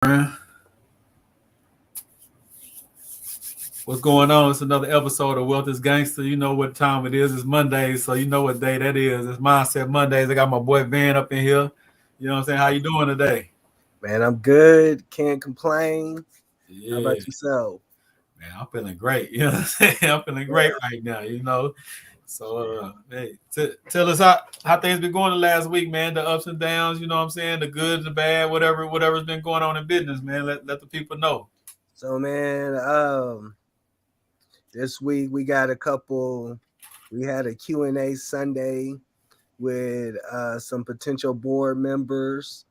What's going on? It's another episode of Wealth is Gangster. You know what time it is. It's Monday, so you know what day that is. It's Mindset Mondays. I got my boy Van up in here. You know what I'm saying? How you doing today? Man, I'm good. Can't complain. How Yeah, about yourself? man, I'm feeling great. You know what I'm saying? I'm feeling great right now, you know. So hey, tell us how things been going the last week, man. The ups and downs, you know what I'm saying? The good, the bad, whatever's been going on in business, man. Let the people know. So, man, this week we got a couple. We had a Q&A Sunday with some potential board members.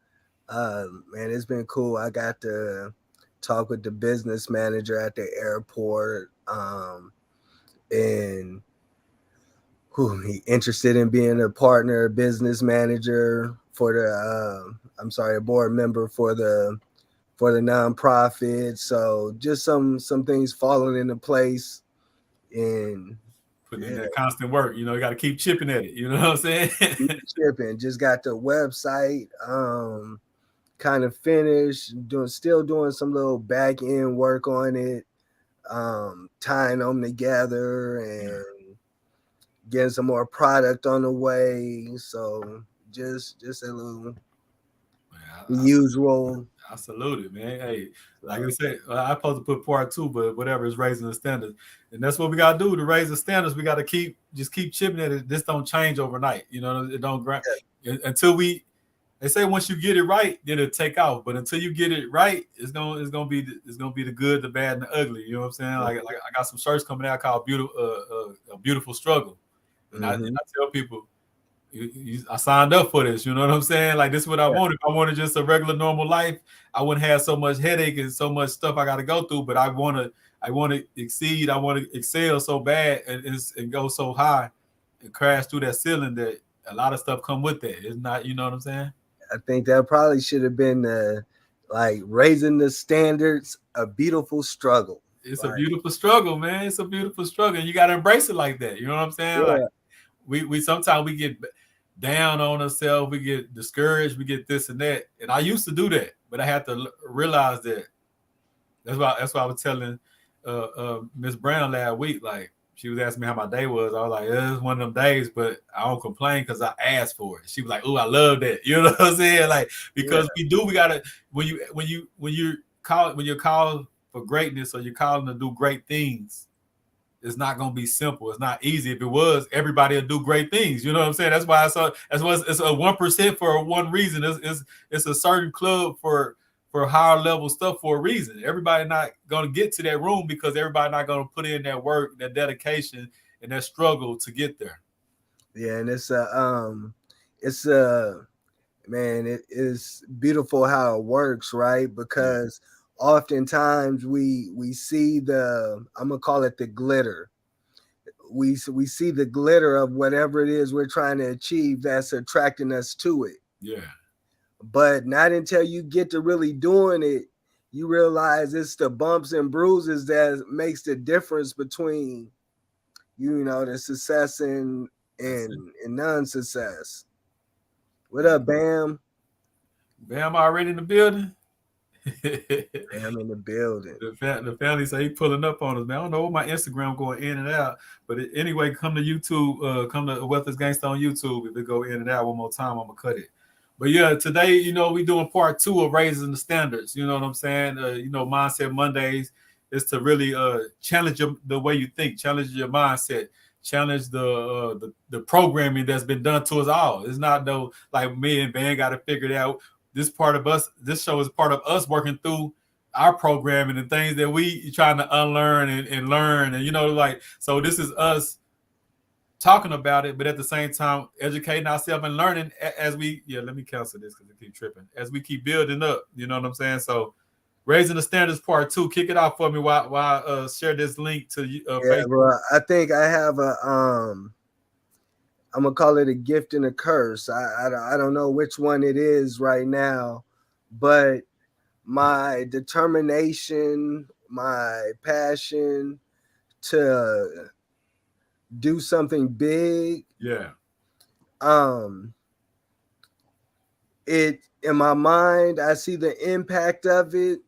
Man, it's been cool. I got to talk with the business manager at the airport, and he interested in being a partner, business manager for the. I'm sorry, a board member for the nonprofit. So just some things falling into place, and Putting in yeah, that constant work, you know, you got to keep chipping at it. You know what I'm saying? keep shipping. Just got the website kind of finished, still doing some little back end work on it, tying them together and getting some more product on the way. So just a little Yeah, usual. I salute it, man. Hey, like I said, I supposed to put part two, but whatever is raising the standards, and that's what we gotta do to raise the standards. We gotta keep chipping at it. This don't change overnight, you know. It don't until we. They say once you get it right, then it'll take off. But until you get it right, it's gonna be the good, the bad, and the ugly. You know what I'm saying? Like I got some shirts coming out called "Beautiful a Beautiful Struggle," and Mm-hmm. I tell people I signed up for this. You know what I'm saying? Like this is what I wanted. If I wanted just a regular normal life, I wouldn't have so much headache and so much stuff I got to go through. But I want to exceed. I want to excel so bad and go so high and crash through that ceiling that a lot of stuff come with that. It's not. You know what I'm saying? I think that probably should have been like raising the standards, a beautiful struggle. It's a Like, beautiful struggle, man. It's a beautiful struggle. And you got to embrace it like that. You know what I'm saying? Like yeah, we sometimes we get down on ourselves, we get discouraged, we get this and that. And I used to do that, but I had to realize that. That's why I was telling Miss Brown last week. Like she was asking me how my day was. I was like, it's one of them days, but I don't complain because I asked for it. She was like, oh, I love that. You know what I'm saying? Like yeah, because we gotta when you're called for greatness or you're calling to do great things, it's not gonna be simple. It's not easy. If it was, everybody would do great things. You know what I'm saying? That's why it's a 1% for one reason. It's a certain club for higher level stuff for a reason. Everybody not gonna get to that room because everybody not gonna put in that work, that dedication, and that struggle to get there. yeah. And it's a man. It is beautiful how it works, right? Yeah, Because oftentimes we see the, I'm gonna call it the glitter. We see the glitter of whatever it is we're trying to achieve that's attracting us to it, yeah, but not until you get to really doing it, you realize it's the bumps and bruises that makes the difference between the success that's it. and non-success. What up, Bam? Bam already in the building. Bam in the building. The family say he pulling up on us, man. I don't know what my Instagram going in and out, but anyway, come to YouTube, come to Wealth is Gangsta on YouTube. If it go in and out one more time, I'm gonna cut it. But yeah, today, we doing part two of raising the standards. You know what I'm saying? Mindset Mondays is to really challenge the way you think, challenge your mindset, challenge the programming that's been done to us all. It's not though like me and Van got to figure it out. This part of us, this show is part of us working through our programming and things that we trying to unlearn and learn. And like, so this is us talking about it, but at the same time educating ourselves and learning as we, let me cancel this because it keep tripping, as we keep building up. You know what I'm saying? So raising the standards part two, kick it off for me while share this link to Yeah, Facebook. bro. I think I have a I'm gonna call it a gift and a curse. I don't know which one it is right now, but my determination, my passion to do something big, Yeah, um, it in my mind, I see the impact of it,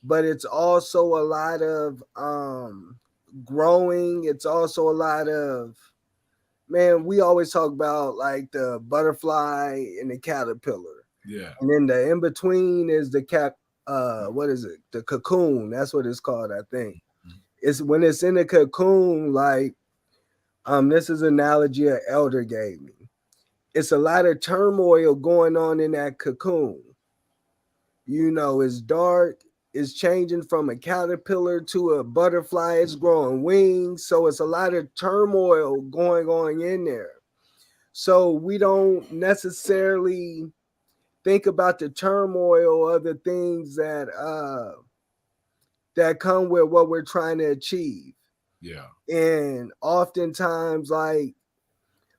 but it's also a lot of growing. It's also a lot of, man, we always talk about like the butterfly and the caterpillar. Yeah. And then the in between is the what is it? The cocoon. That's what it's called, I think. It's when it's in the cocoon, like this is an analogy an elder gave me. It's a lot of turmoil going on in that cocoon. You know, it's dark, it's changing from a caterpillar to a butterfly, it's growing wings. So it's a lot of turmoil going on in there. So we don't necessarily think about the turmoil of the things that come with what we're trying to achieve. Yeah. And oftentimes, like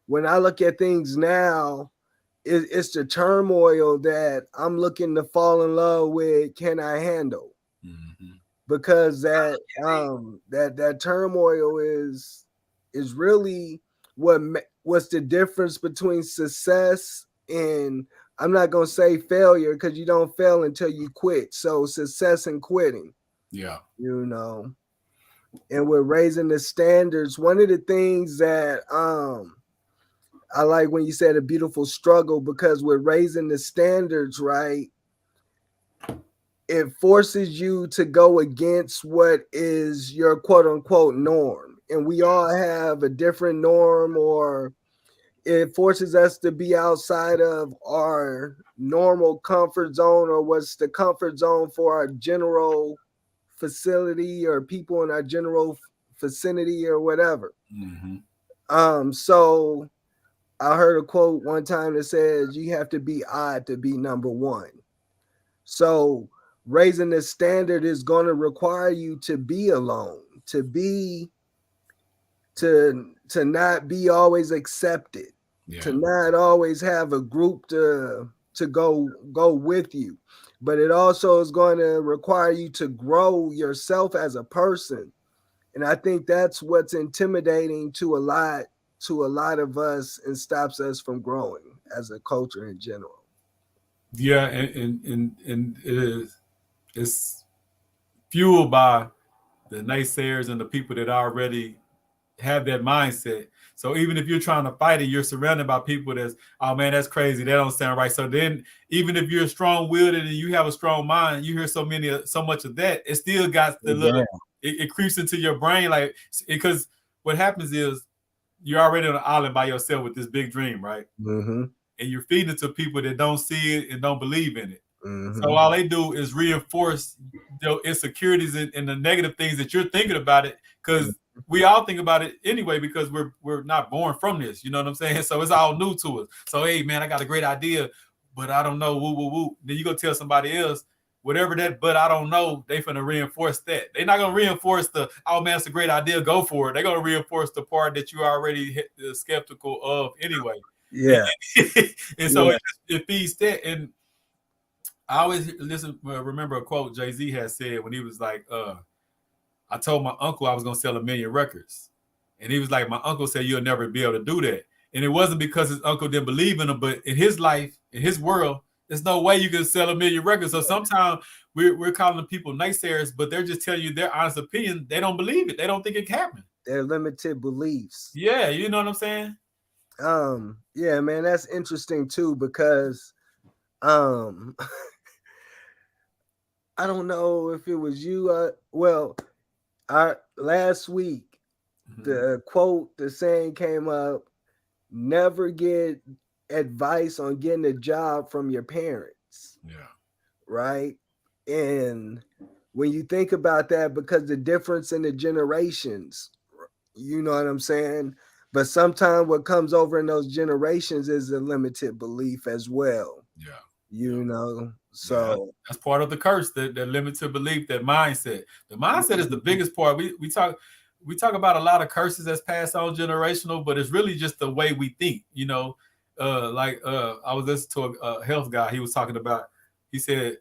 when I look at things now, it's the turmoil that I'm looking to fall in love with. Can I handle? Mm-hmm. Because that turmoil is really what's the difference between success and, I'm not gonna say failure, because you don't fail until you quit. So success and quitting. Yeah. You know, and we're raising the standards. One of the things that I like when you said a beautiful struggle, because we're raising the standards, right? It forces you to go against what is your quote unquote norm. And we all have a different norm, or it forces us to be outside of our normal comfort zone, or what's the comfort zone for our general facility or people in our general vicinity or whatever. Mm-hmm. So I heard a quote one time that says you have to be odd to be number one. So raising the standard is going to require you to be alone, to not be always accepted, to not always have a group to go with you. But it also is going to require you to grow yourself as a person. And I think that's what's intimidating to a lot of us and stops us from growing as a culture in general. Yeah, and it's fueled by the naysayers and the people that already have that mindset. So even if you're trying to fight it, you're surrounded by people that's, oh man, that's crazy. That don't sound right. So then even if you're strong-willed and you have a strong mind, you hear so much of that, it still got the little, it creeps into your brain. Like, because what happens is you're already on an island by yourself with this big dream, right? Mm-hmm. And you're feeding it to people that don't see it and don't believe in it. Mm-hmm. So all they do is reinforce your insecurities and the negative things that you're thinking about it, because we all think about it anyway, because we're not born from this. You know what I'm saying? So it's all new to us. So hey, man, I got a great idea, but I don't know. Woo woo woo. Then you go tell somebody else whatever that, but I don't know. They finna reinforce that. They're not gonna reinforce the, oh man, it's a great idea. Go for it. They're gonna reinforce the part that you already skeptical of anyway. Yeah. And so it feeds that. And I always remember a quote Jay-Z had said when he was like, I told my uncle I was gonna sell 1 million records. And he was like, my uncle said you'll never be able to do that. And it wasn't because his uncle didn't believe in him, but in his life, in his world, there's no way you can sell 1 million records. So sometimes we're calling the people naysayers, but they're just telling you their honest opinion. They don't believe it. They don't think it can happen. They're limited beliefs. Yeah, you know what I'm saying? Yeah, man, that's interesting too, because I don't know if it was you. Last week, the quote, the saying came up: never get advice on getting a job from your parents. Yeah. Right. And when you think about that, because the difference in the generations, you know what I'm saying? But sometimes what comes over in those generations is a limited belief as well. Yeah. You know, so that's part of the curse, that limited belief, that mindset. The mindset is the biggest part. We talk about a lot of curses that's passed on generational, but it's really just the way we think, you know. I was listening to a health guy. He was talking about, he said,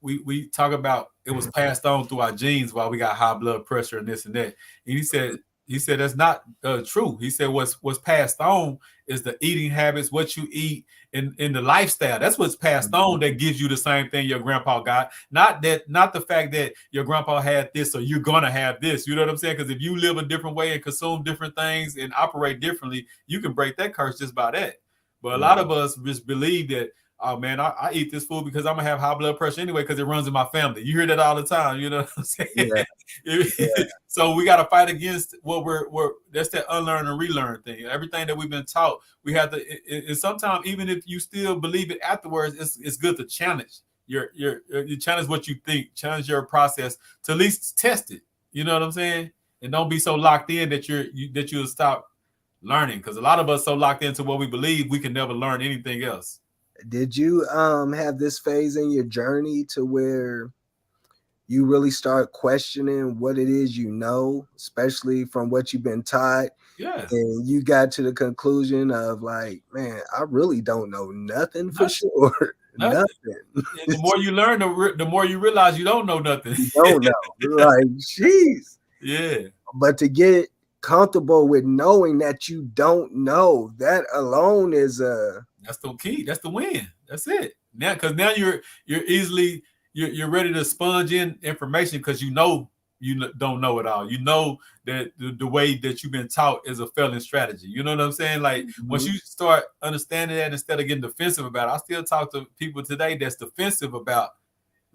we talk about it was passed on through our genes while we got high blood pressure and this and that. And he said He said that's not true. He said what's passed on is the eating habits, what you eat, in the lifestyle. That's what's passed on that gives you the same thing your grandpa got. Not the fact that your grandpa had this or you're gonna have this. You know what I'm saying? Because if you live a different way and consume different things and operate differently, you can break that curse just by that. But a lot of us just believe that, oh man, I eat this food because I'm gonna have high blood pressure anyway because it runs in my family. You hear that all the time, you know what I'm saying? Yeah. Yeah. So we got to fight against what we're that's that unlearn and relearn thing. Everything that we've been taught, we have to. And sometimes even if you still believe it afterwards, it's good to challenge you challenge what you think, challenge your process to at least test it. You know what I'm saying? And don't be so locked in that you'll stop learning, because a lot of us so locked into what we believe we can never learn anything else. Did you have this phase in your journey to where you really start questioning what it is you know, especially from what you've been taught? Yeah. And you got to the conclusion of like, man, I really don't know nothing for sure. Nothing. And the more you learn, the more you realize you don't know nothing. You don't know. Like, jeez. Yeah. But to get comfortable with knowing that you don't know, that alone is that's the key. That's the win. That's it. Now, because now you're easily you're ready to sponge in information because you know you don't know it all. You know that the way that you've been taught is a failing strategy. You know what I'm saying? Like once you start understanding that, instead of getting defensive about it, I still talk to people today that's defensive about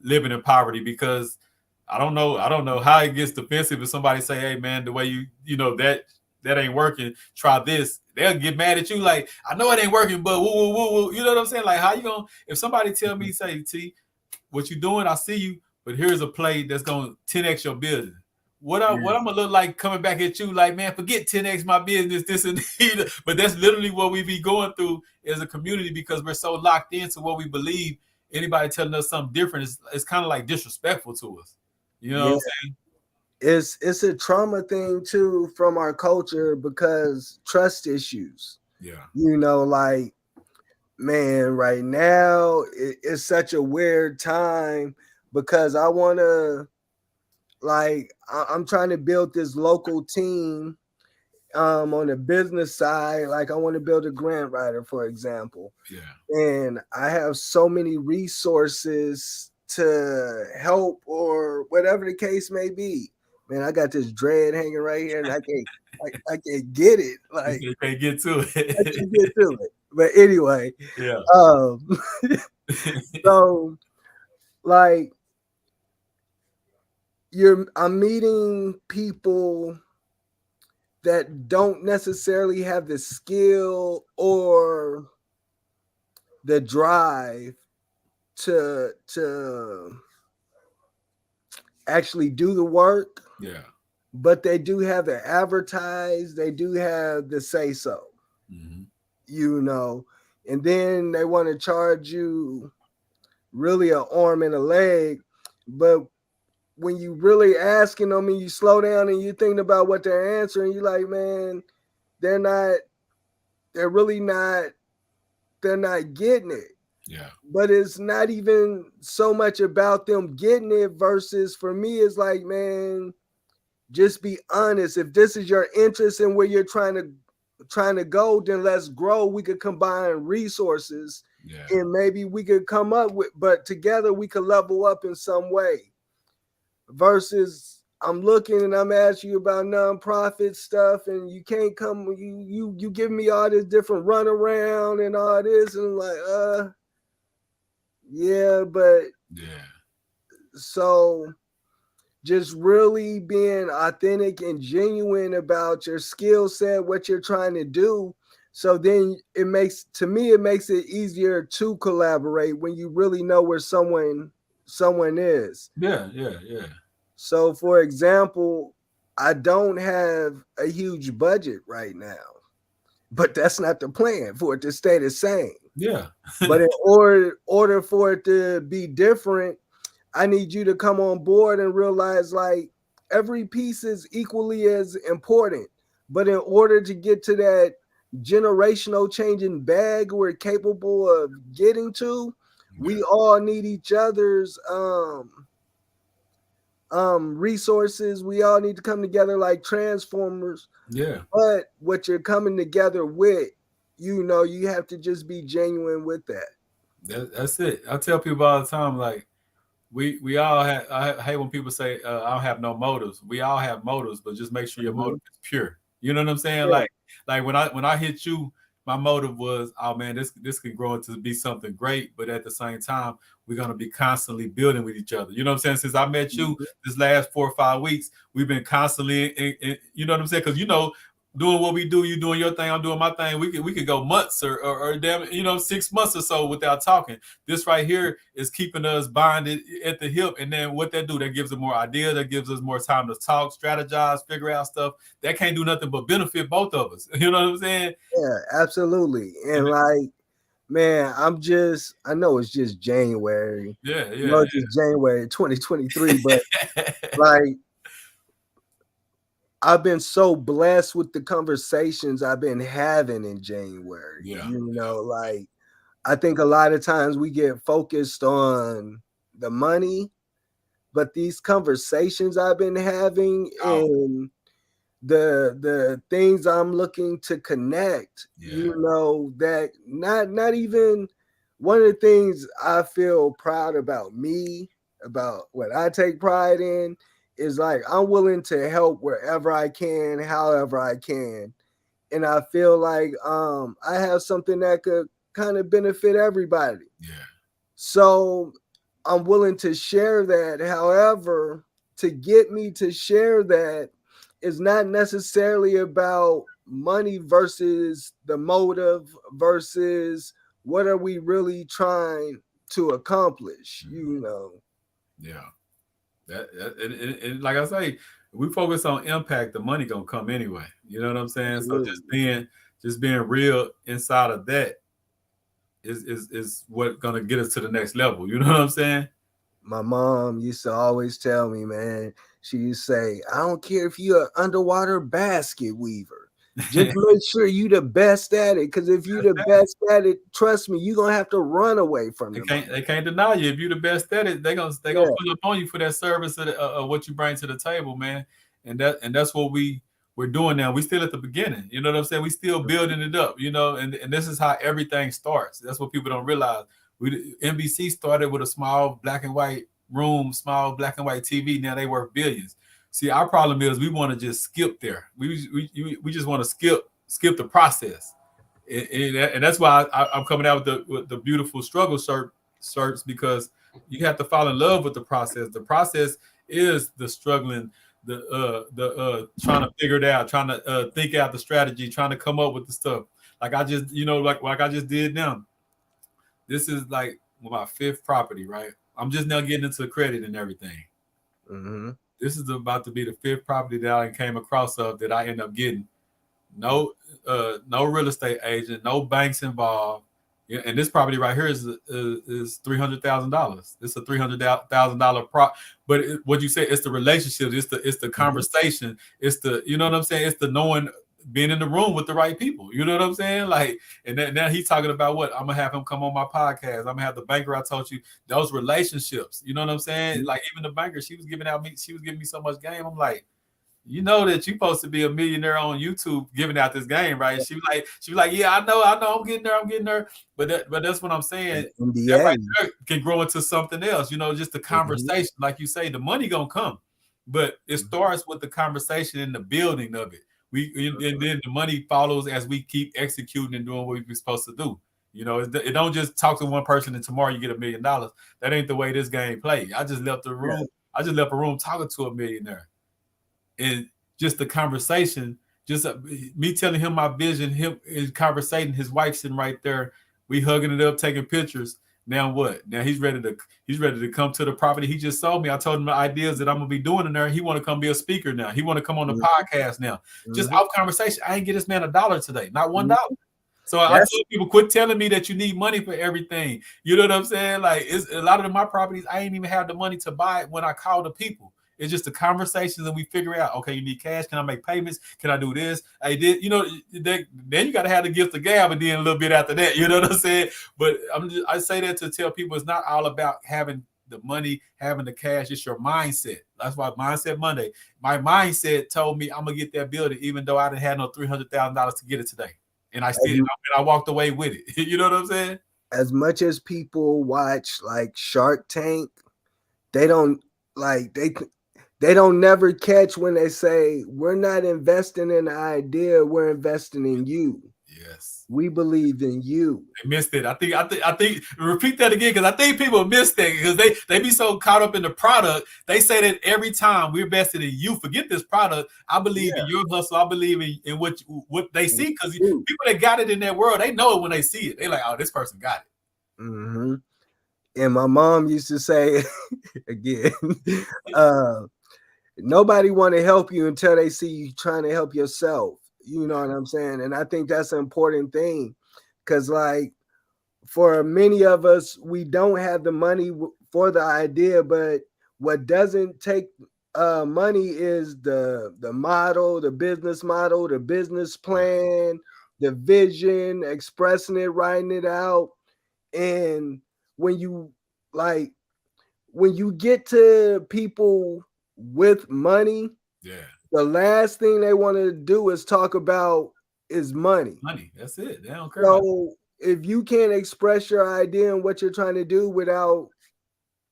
living in poverty, because I don't know how it gets defensive if somebody say, hey man, the way you know that ain't working, try this. They'll get mad at you like, I know it ain't working, but woo, woo, woo, woo. You know what I'm saying? Like, how you gonna, if somebody tell me, say, T, what you doing, I see you, but here's a play that's gonna 10x your business. What I'm gonna look like coming back at you like, man, forget 10x my business, this and that. But that's literally what we be going through as a community, because we're so locked into what we believe. Anybody telling us something different is kind of like disrespectful to us. You know what I'm saying? It's a trauma thing too from our culture, because trust issues. Yeah. You know, like, man, right now it's such a weird time because I want to, like, I'm trying to build this local team on the business side. Like, I want to build a grant writer, for example. Yeah. And I have so many resources to help or whatever the case may be. Man, I got this dread hanging right here, and I can't get it. Like, you can't get to it. I can't get to it. But anyway, yeah. So, like, I'm meeting people that don't necessarily have the skill or the drive to actually do the work. Yeah. But they do have the advertise, they do have the say so. Mm-hmm. You know, and then they want to charge you really an arm and a leg. But when you really asking them and you slow down and you thinking about what they're answering, you're like, man, they're not getting it. Yeah. But it's not even so much about them getting it versus, for me, it's like, man, just be honest. If this is your interest in where you're trying to go, then let's grow. We could combine resources, and maybe we could come up with, but together we could level up in some way. Versus I'm looking and I'm asking you about nonprofit stuff, and you can't come, you give me all this different runaround and all this, and I'm like, yeah, but so just really being authentic and genuine about your skill set, what you're trying to do. So then it makes it easier to collaborate when you really know where someone is. Yeah. So, for example, I don't have a huge budget right now, but that's not the plan for it to stay the same. Yeah. But in order for it to be different, I need you to come on board and realize, like, every piece is equally as important. But in order to get to that generational changing bag we're capable of getting to, we all need each other's resources. We all need to come together like transformers. Yeah. But what you're coming together with, you have to just be genuine with that. That's it. I tell people all the time, like we all have. I hate when people say I don't have no motives. We all have motives, but just make sure your Mhm. motive is pure. You know what I'm saying? Yeah. Like when I hit you, my motive was, oh man, this could grow into be something great. But at the same time, we're gonna be constantly building with each other. You know what I'm saying? Since I met you Mhm. this last 4 or 5 weeks, we've been constantly, you know what I'm saying? Because doing what we do, you doing your thing, I'm doing my thing. We could go months or damn, 6 months or so without talking. This right here is keeping us bonded at the hip. And then what that do, that gives us more ideas, that gives us more time to talk, strategize, figure out stuff. That can't do nothing but benefit both of us. You know what I'm saying? Yeah, absolutely. And And like, man, I know it's just January. yeah, I know yeah, it's just January 2023, but yeah. like I've been so blessed with the conversations I've been having in January. Yeah. Like I think a lot of times we get focused on the money, but these conversations I've been having Oh, and the things I'm looking to connect, yeah. that not even one of the things I feel proud about me, about what I take pride in, is like I'm willing to help wherever I can, however I can. And I feel like I have something that could kind of benefit everybody. Yeah. So I'm willing to share that. However, to get me to share that is not necessarily about money versus the motive versus what are we really trying to accomplish, Yeah. And like I say, if we focus on impact, the money gonna come anyway. You know what I'm saying? So Absolutely. just being real inside of that is what gonna get us to the next level. You know what I'm saying? My mom used to always tell me, man, she used to say, I don't care if you're an underwater basket weaver. Just make sure you the best at it. Because if you the best at it, trust me, you're gonna have to run away from They the can't money. they can't deny you. If you're the best at it, they gonna Yeah. pull up on you for that service of what you bring to the table, man. And that's what we're doing now. We still at the beginning. You know what I'm saying? We still building it up. And this is how everything starts. That's what people don't realize. NBC started with a small black and white room, small black and white TV. Now they worth billions. See, our problem is we want to just skip there. We just want to skip the process. And that's why I'm coming out with the beautiful struggle shirts, because you have to fall in love with the process. The process is the struggling, the trying to figure it out, trying to think out the strategy, trying to come up with the stuff. Like I just, like I just did now. This is like my fifth property, right? I'm just now getting into credit and everything. Mm-hmm. This is about to be the fifth property that I came across of that I end up getting. No real estate agent, no banks involved. Yeah, and this property right here is $300,000. It's a $300,000 prop. But what you say, it's the relationships, it's the Mm-hmm. conversation, it's the, you know what I'm saying, it's the knowing, being in the room with the right people. You know what I'm saying? Like, and then, now he's talking about what I'm gonna have him come on my podcast. I'm gonna have the banker I told you, those relationships. You know what I'm saying? Like even the banker, she was giving me so much game. I'm like, you know that you're supposed to be a millionaire on YouTube giving out this game, right? She was like, yeah, I know, I'm getting there. But that's what I'm saying. That NDA. right there can grow into something else, just the Mm-hmm. conversation. Like you say, the money gonna come, but it starts with the conversation and the building of it. And then the money follows as we keep executing and doing what we're supposed to do. It don't just talk to one person and tomorrow you get $1 million. That ain't the way this game play. I just left the Yeah. room. I just left a room talking to a millionaire, and just the conversation, just me telling him my vision, him conversating, his wife sitting right there, we hugging it up, taking pictures. Now what? Now he's ready to come to the property he just sold me. I told him the ideas that I'm gonna be doing in there. He want to come be a speaker now. He want to come on the podcast now. Just Mm-hmm. out conversation. I ain't get this man $1 today, not $1. Mm-hmm. So I That's tell people, quit telling me that you need money for everything. You know what I'm saying? Like, it's a lot of my properties, I ain't even have the money to buy it when I call the people. It's just the conversations and we figure out, okay, you need cash. Can I make payments? Can I do this? I did, then you got to have the gift of gab and then a little bit after that. You know what I'm saying? But I say that to tell people it's not all about having the money, having the cash. It's your mindset. That's why Mindset Monday. My mindset told me I'm gonna get that building, even though I didn't have no $300,000 to get it today, and I walked away with it. You know what I'm saying? As much as people watch like Shark Tank, they don't like they don't never catch when they say we're not investing in the idea, we're investing in you. Yes. We believe in you. They missed it. I think repeat that again, because I think people miss that because they be so caught up in the product. They say that every time we're invested in you. Forget this product. I believe in your hustle. I believe in what they see, because people that got it in that world, they know it when they see it. They like, oh, this person got it. Mm-hmm. And my mom used to say again, nobody want to help you until they see you trying to help yourself. You know what I'm saying? And I think that's an important thing, because like for many of us, we don't have the money for the idea, but what doesn't take money is the model, the business model, the business plan, the vision, expressing it, writing it out. And when you get to people with money, the last thing they want to do is talk about is money. Money, that's it. They don't care about it. So if you can't express your idea and what you're trying to do without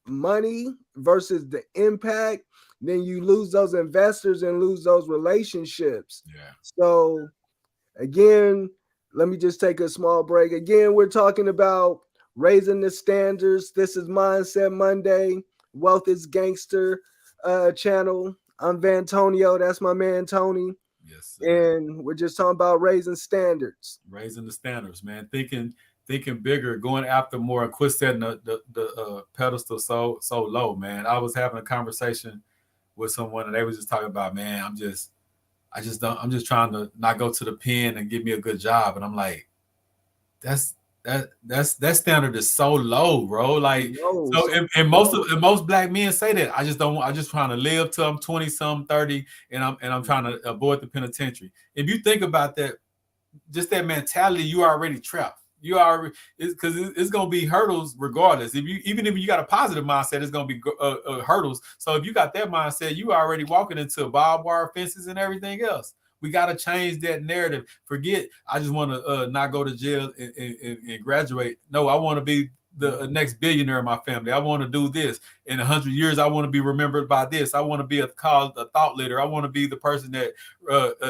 money versus the impact, then you lose those investors and lose those relationships. Yeah. So again, let me just take a small break. Again, we're talking about raising the standards. This is Mindset Monday, Wealth is Gangster channel. I'm Vantonio. That's my man, Tony. Yes, sir. And we're just talking about raising standards. Raising the standards, man. Thinking bigger, going after more, and quit setting the pedestal so low, man. I was having a conversation with someone, and they was just talking about, man, I'm just trying to not go to the pen and give me a good job. And I'm like, that standard is so low, bro. Like, and most black men say that. I just trying to live till I'm 20 some 30, and I'm trying to avoid the penitentiary. If you think about that, just that mentality, you are already trapped. You are, because it's gonna be hurdles regardless. Even if you got a positive mindset, it's gonna be hurdles. So if you got that mindset, you are already walking into barbed wire fences and everything else. We got to change that narrative. Forget, I just want to not go to jail and graduate. No, I want to be the next billionaire in my family. I want to do this. In 100 years, I want to be remembered by this. I want to be a thought leader. I want to be the person that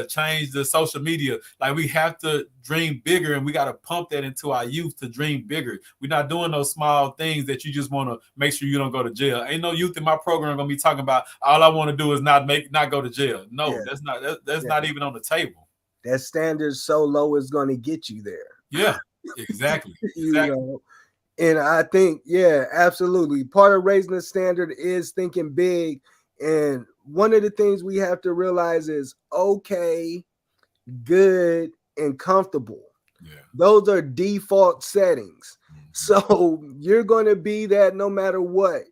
changed the social media. Like, we have to dream bigger, and we got to pump that into our youth to dream bigger. We're not doing those small things that you just want to make sure you don't go to jail. Ain't no youth in my program going to be talking about all I want to do is not go to jail. No, that's not even on the table. That standard so low is going to get you there. Yeah, exactly. You know? And I think, yeah, absolutely. Part of raising the standard is thinking big. And one of the things we have to realize is okay, good, and comfortable. Yeah. Those are default settings. Mm-hmm. So you're going to be that no matter what.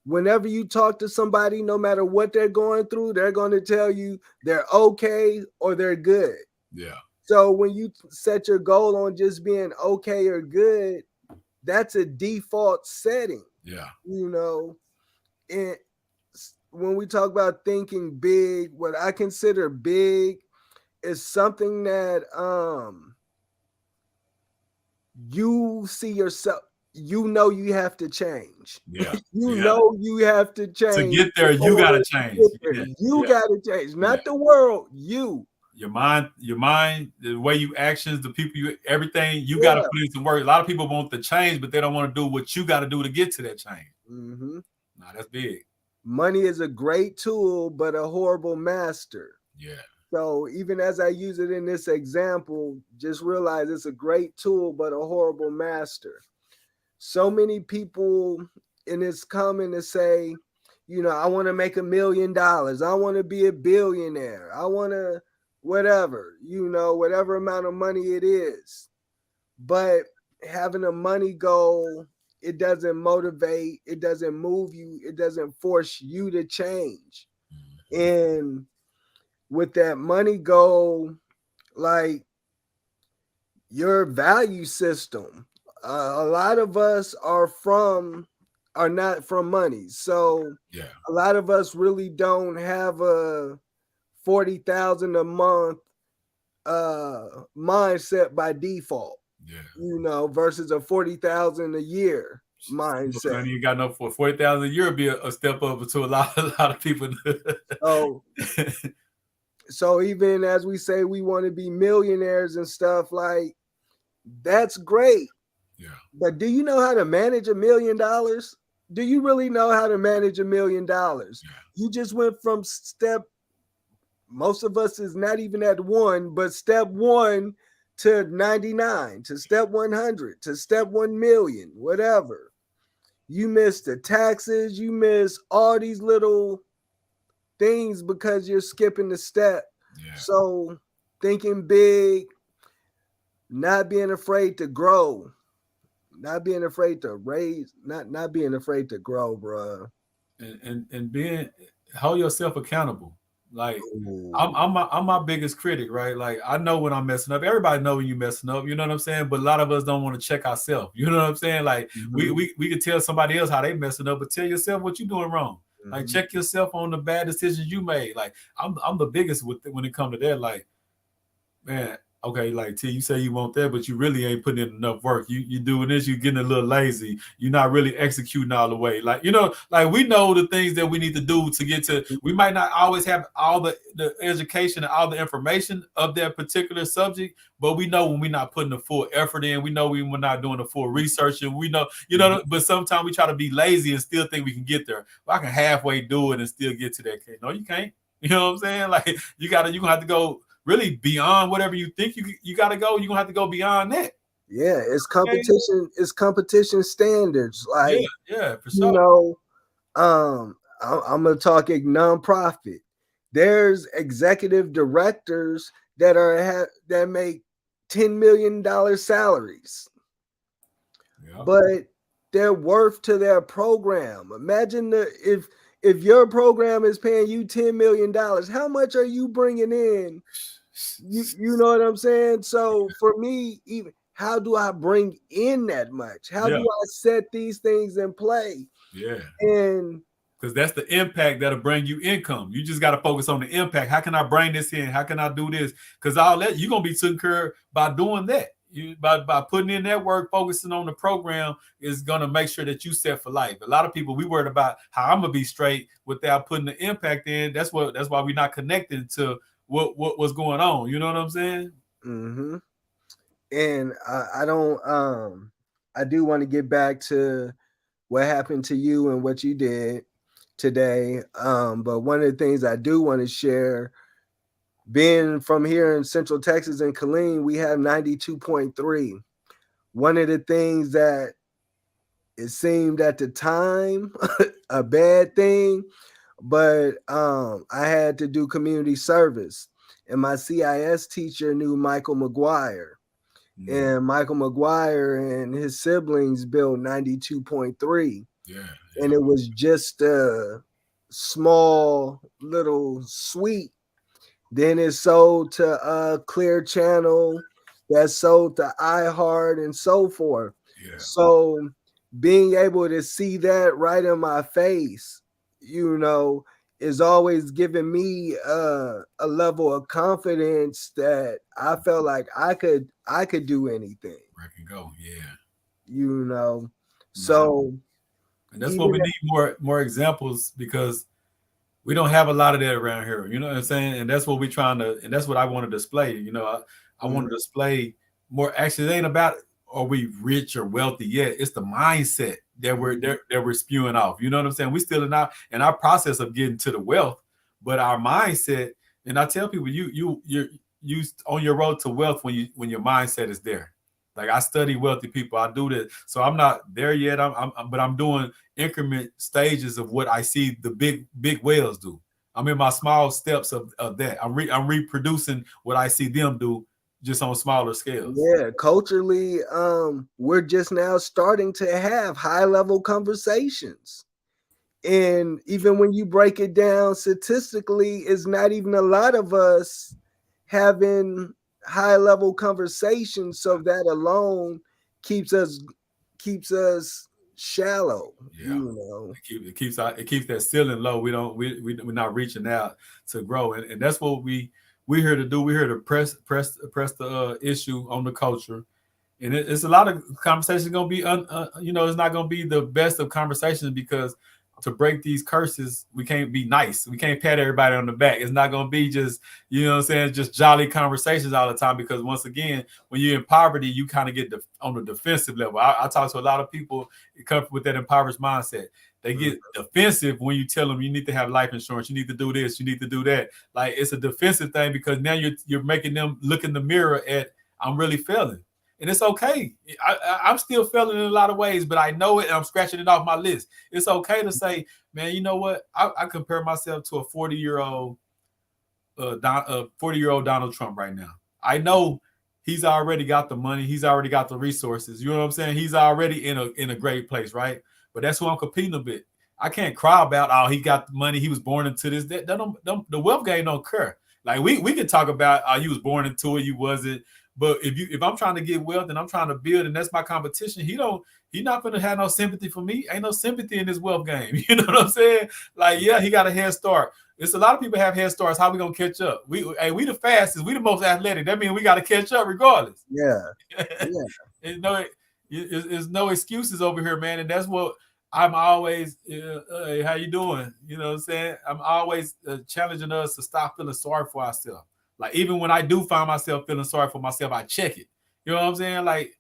Whenever you talk to somebody, no matter what they're going through, they're going to tell you they're okay or they're good. Yeah. So when you set your goal on just being okay or good, that's a default setting. Yeah. You know, and when we talk about thinking big, what I consider big is something that you see yourself, you know, you have to change. Yeah. You know you have to change. To get there, you got to change. You got to change, not the world, you. Your mind, the way you actions, the people, everything, you got to put in some work. A lot of people want the change, but they don't want to do what you got to do to get to that change. Mm-hmm. Nah, that's big. Money is a great tool, but a horrible master. Yeah. So even as I use it in this example, just realize it's a great tool, but a horrible master. So many people, and it's common to say, you know, I want to make $1 million. I want to be a billionaire. I want to whatever, you know, whatever amount of money it is. But having a money goal, it doesn't motivate, it doesn't move you, it doesn't force you to change. And with that money goal, like your value system, a lot of us are from are not from money. So Yeah. a lot of us really don't have a 40,000 a month mindset by default, Yeah. you know, versus a 40,000 a year mindset. You got enough for 40,000 a year would be a step up to a lot of people. So so even as we say we want to be millionaires and stuff, like that's great. Yeah. But do you know how to manage $1 million? Do you really know how to manage $1 million? Yeah. You just went from most of us is not even at one, but step one to 99, to step 100, to step 1 million, whatever. You miss the taxes, you miss all these little things because you're skipping the step. Yeah. So thinking big, not being afraid to grow, not being afraid to raise, not being afraid to grow, bro. And being hold yourself accountable. Like Ooh. I'm my biggest critic, right? Like I know when I'm messing up. Everybody know when you messing up. You know what I'm saying? But a lot of us don't want to check ourselves. You know what I'm saying? Like Mm-hmm. we can tell somebody else how they messing up, but tell yourself what you doing wrong. Like Mm-hmm. check yourself on the bad decisions you made. Like I'm the biggest with when it comes to that. Like man, okay, like T, you say you want that, but you really ain't putting in enough work. You doing this, you getting a little lazy. You're not really executing all the way. Like, you know, like we know the things that we need to do to get to. We might not always have all the education and all the information of that particular subject, but we know when we're not putting the full effort in. We know when we're not doing the full research, and we know, you know, but sometimes we try to be lazy and still think we can get there. Well, I can halfway do it and still get to that. No, you can't. You know what I'm saying? Like you're gonna have to go really beyond whatever you think you got to go. You're gonna have to go beyond that. Yeah, it's competition. It's competition standards. Like, Yeah, for you sure. know, I'm gonna talk a nonprofit. There's executive directors that that make $10 million salaries, Yeah. but they're worth to their program. Imagine if your program is paying you $10 million, how much are you bringing in? You know what I'm saying? So for me, even how do I bring in that much? How do I set these things in play? Yeah. And because that's the impact that'll bring you income. You just got to focus on the impact. How can I bring this in? How can I do this? Because all that you're gonna be taken care of by doing that. You by putting in that work, focusing on the program is gonna make sure that you set for life. A lot of people we worried about how I'm gonna be straight without putting the impact in. That's why we're not connected to what's going on. You know what I'm saying? mm-hmm. And I don't I do want to get back to what happened to you and what you did today. But one of the things I do want to share, being from here in Central Texas and Killeen, we have 92.3. One of the things that it seemed at the time a bad thing, but I had to do community service, and my CIS teacher knew Michael McGuire. And Michael McGuire and his siblings built 92.3. Yeah. And it was just a small little suite. Then it sold to Clear Channel, that sold to iHeart and so forth. Yeah. So being able to see that right in my face, you know, is always giving me a level of confidence that I felt like I could do anything. Where I can go. Yeah. You know. So and that's what we need more examples, because we don't have a lot of that around here. You know what I'm saying? And that's what we're trying to, and that's what I want to display. You know, I want to display more. Actually, it ain't about are we rich or wealthy yet. It's the mindset that we're spewing off. You know what I'm saying? We still in our process of getting to the wealth, but our mindset. And I tell people, you're on your road to wealth when your mindset is there. Like I study wealthy people. I do this, so I'm not there yet. But I'm doing increment stages of what I see the big whales do. I'm in my small steps of that. I'm reproducing what I see them do, just on smaller scales. Yeah, culturally, we're just now starting to have high level conversations. And even when you break it down statistically, it's not even a lot of us having high level conversations. So that alone keeps us shallow, Yeah. you know. It keeps that ceiling low. We're not reaching out to grow, and that's what we're here to do. We're here to press the issue on the culture, and it's a lot of conversations going to be it's not going to be the best of conversations, because to break these curses, we can't be nice. We can't pat everybody on the back. It's not going to be just, you know what I'm saying, just jolly conversations all the time, because once again, when you're in poverty, you kind of get on the defensive level. I talk to a lot of people who come with that impoverished mindset. They get defensive when you tell them you need to have life insurance, you need to do this, you need to do that. Like, it's a defensive thing, because now you're making them look in the mirror at, I'm really failing. And it's okay. I'm still failing in a lot of ways, but I know it, and I'm scratching it off my list. It's okay to say, man, you know what? I compare myself to a 40-year-old Donald Trump right now. I know he's already got the money. He's already got the resources. You know what I'm saying? He's already in a great place, right? But that's who I'm competing a bit. I can't cry about, oh, he got the money, he was born into this. The wealth game don't care. Like, we can talk about, oh, you was born into it, you wasn't. But if I'm trying to get wealth and I'm trying to build, and that's my competition, he's not going to have no sympathy for me. Ain't no sympathy in this wealth game. You know what I'm saying? Like, yeah, he got a head start. It's a lot of people have head starts. How we gonna catch up? We the fastest. We the most athletic. That means we got to catch up regardless. Yeah. There's no excuses over here, man. And that's what I'm always. Hey, how you doing? You know what I'm saying? I'm always challenging us to stop feeling sorry for ourselves. Like, even when I do find myself feeling sorry for myself, I check it. You know what I'm saying? Like,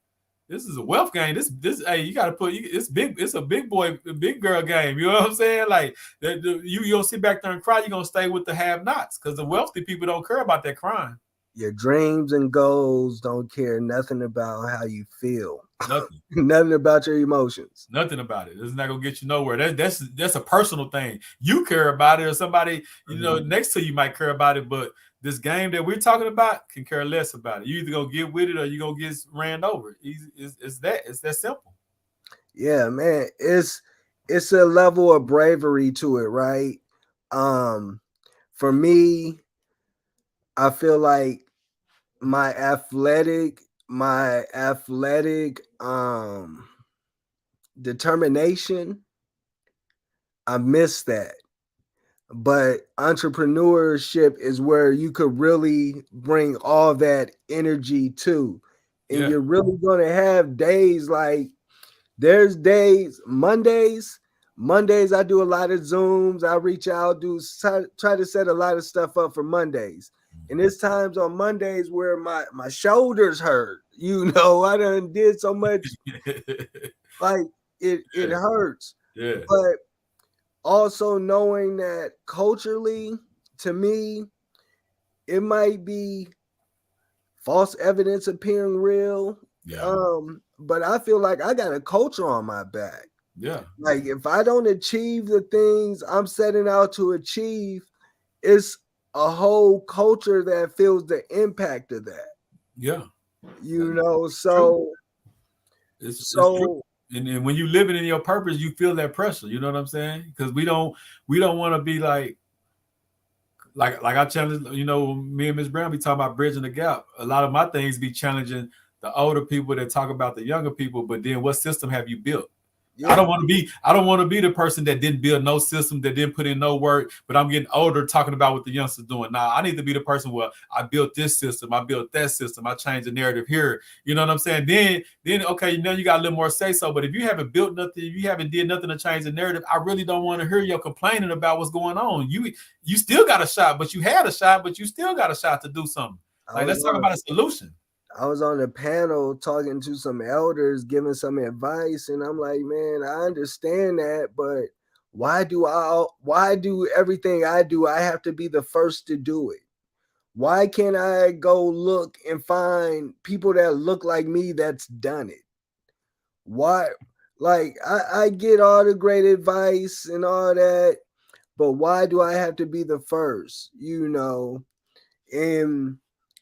this is a wealth game. This hey, you got to put it's big. It's a big boy, big girl game. You know what I'm saying? Like, you don't sit back there and cry. You're gonna stay with the have-nots, because the wealthy people don't care about that crying. Your dreams and goals don't care nothing about how you feel. Nothing. Nothing about your emotions. Nothing about it. It's not gonna get you nowhere. That's a personal thing. You care about it, or somebody next to you might care about it, but this game that we're talking about can care less about it. You either gonna get with it, or you gonna get ran over. It's that simple. Yeah, man. It's a level of bravery to it, right? For me, I feel like my athletic determination, I miss that. But entrepreneurship is where you could really bring all that energy to. And you're really going to have days like, there's days, Mondays I do a lot of Zooms. I reach out, try to set a lot of stuff up for Mondays. And there's times on Mondays where my shoulders hurt. I done did so much. Like, it hurts. Yeah. But also knowing that culturally, to me, it might be false evidence appearing real. Yeah. But I feel like I got a culture on my back. Yeah. Like, if I don't achieve the things I'm setting out to achieve, it's a whole culture that feels the impact of that. Yeah. So it's true. And when you living in your purpose, you feel that pressure. You know what I'm saying? Because we don't want to be like I challenge, me and Ms. Brown be talking about bridging the gap. A lot of my things be challenging the older people that talk about the younger people, but then what system have you built? Yeah. I don't want to be the person that didn't build no system, that didn't put in no work, but I'm getting older talking about what the youngsters doing. Now, I need to be the person where I built this system, I built that system, I changed the narrative here. You know what I'm saying? Then okay, now you got a little more say so. But if you haven't built nothing, if you haven't did nothing to change the narrative, I really don't want to hear you complaining about what's going on. You still got a shot, but you had a shot, but you still got a shot to do something. Like, let's talk about a solution. I was on a panel talking to some elders, giving some advice, and I'm like, man, I understand that, but why do everything I do, I have to be the first to do it? Why can't I go look and find people that look like me that's done it? Why? Like, I get all the great advice and all that, but why do I have to be the first? And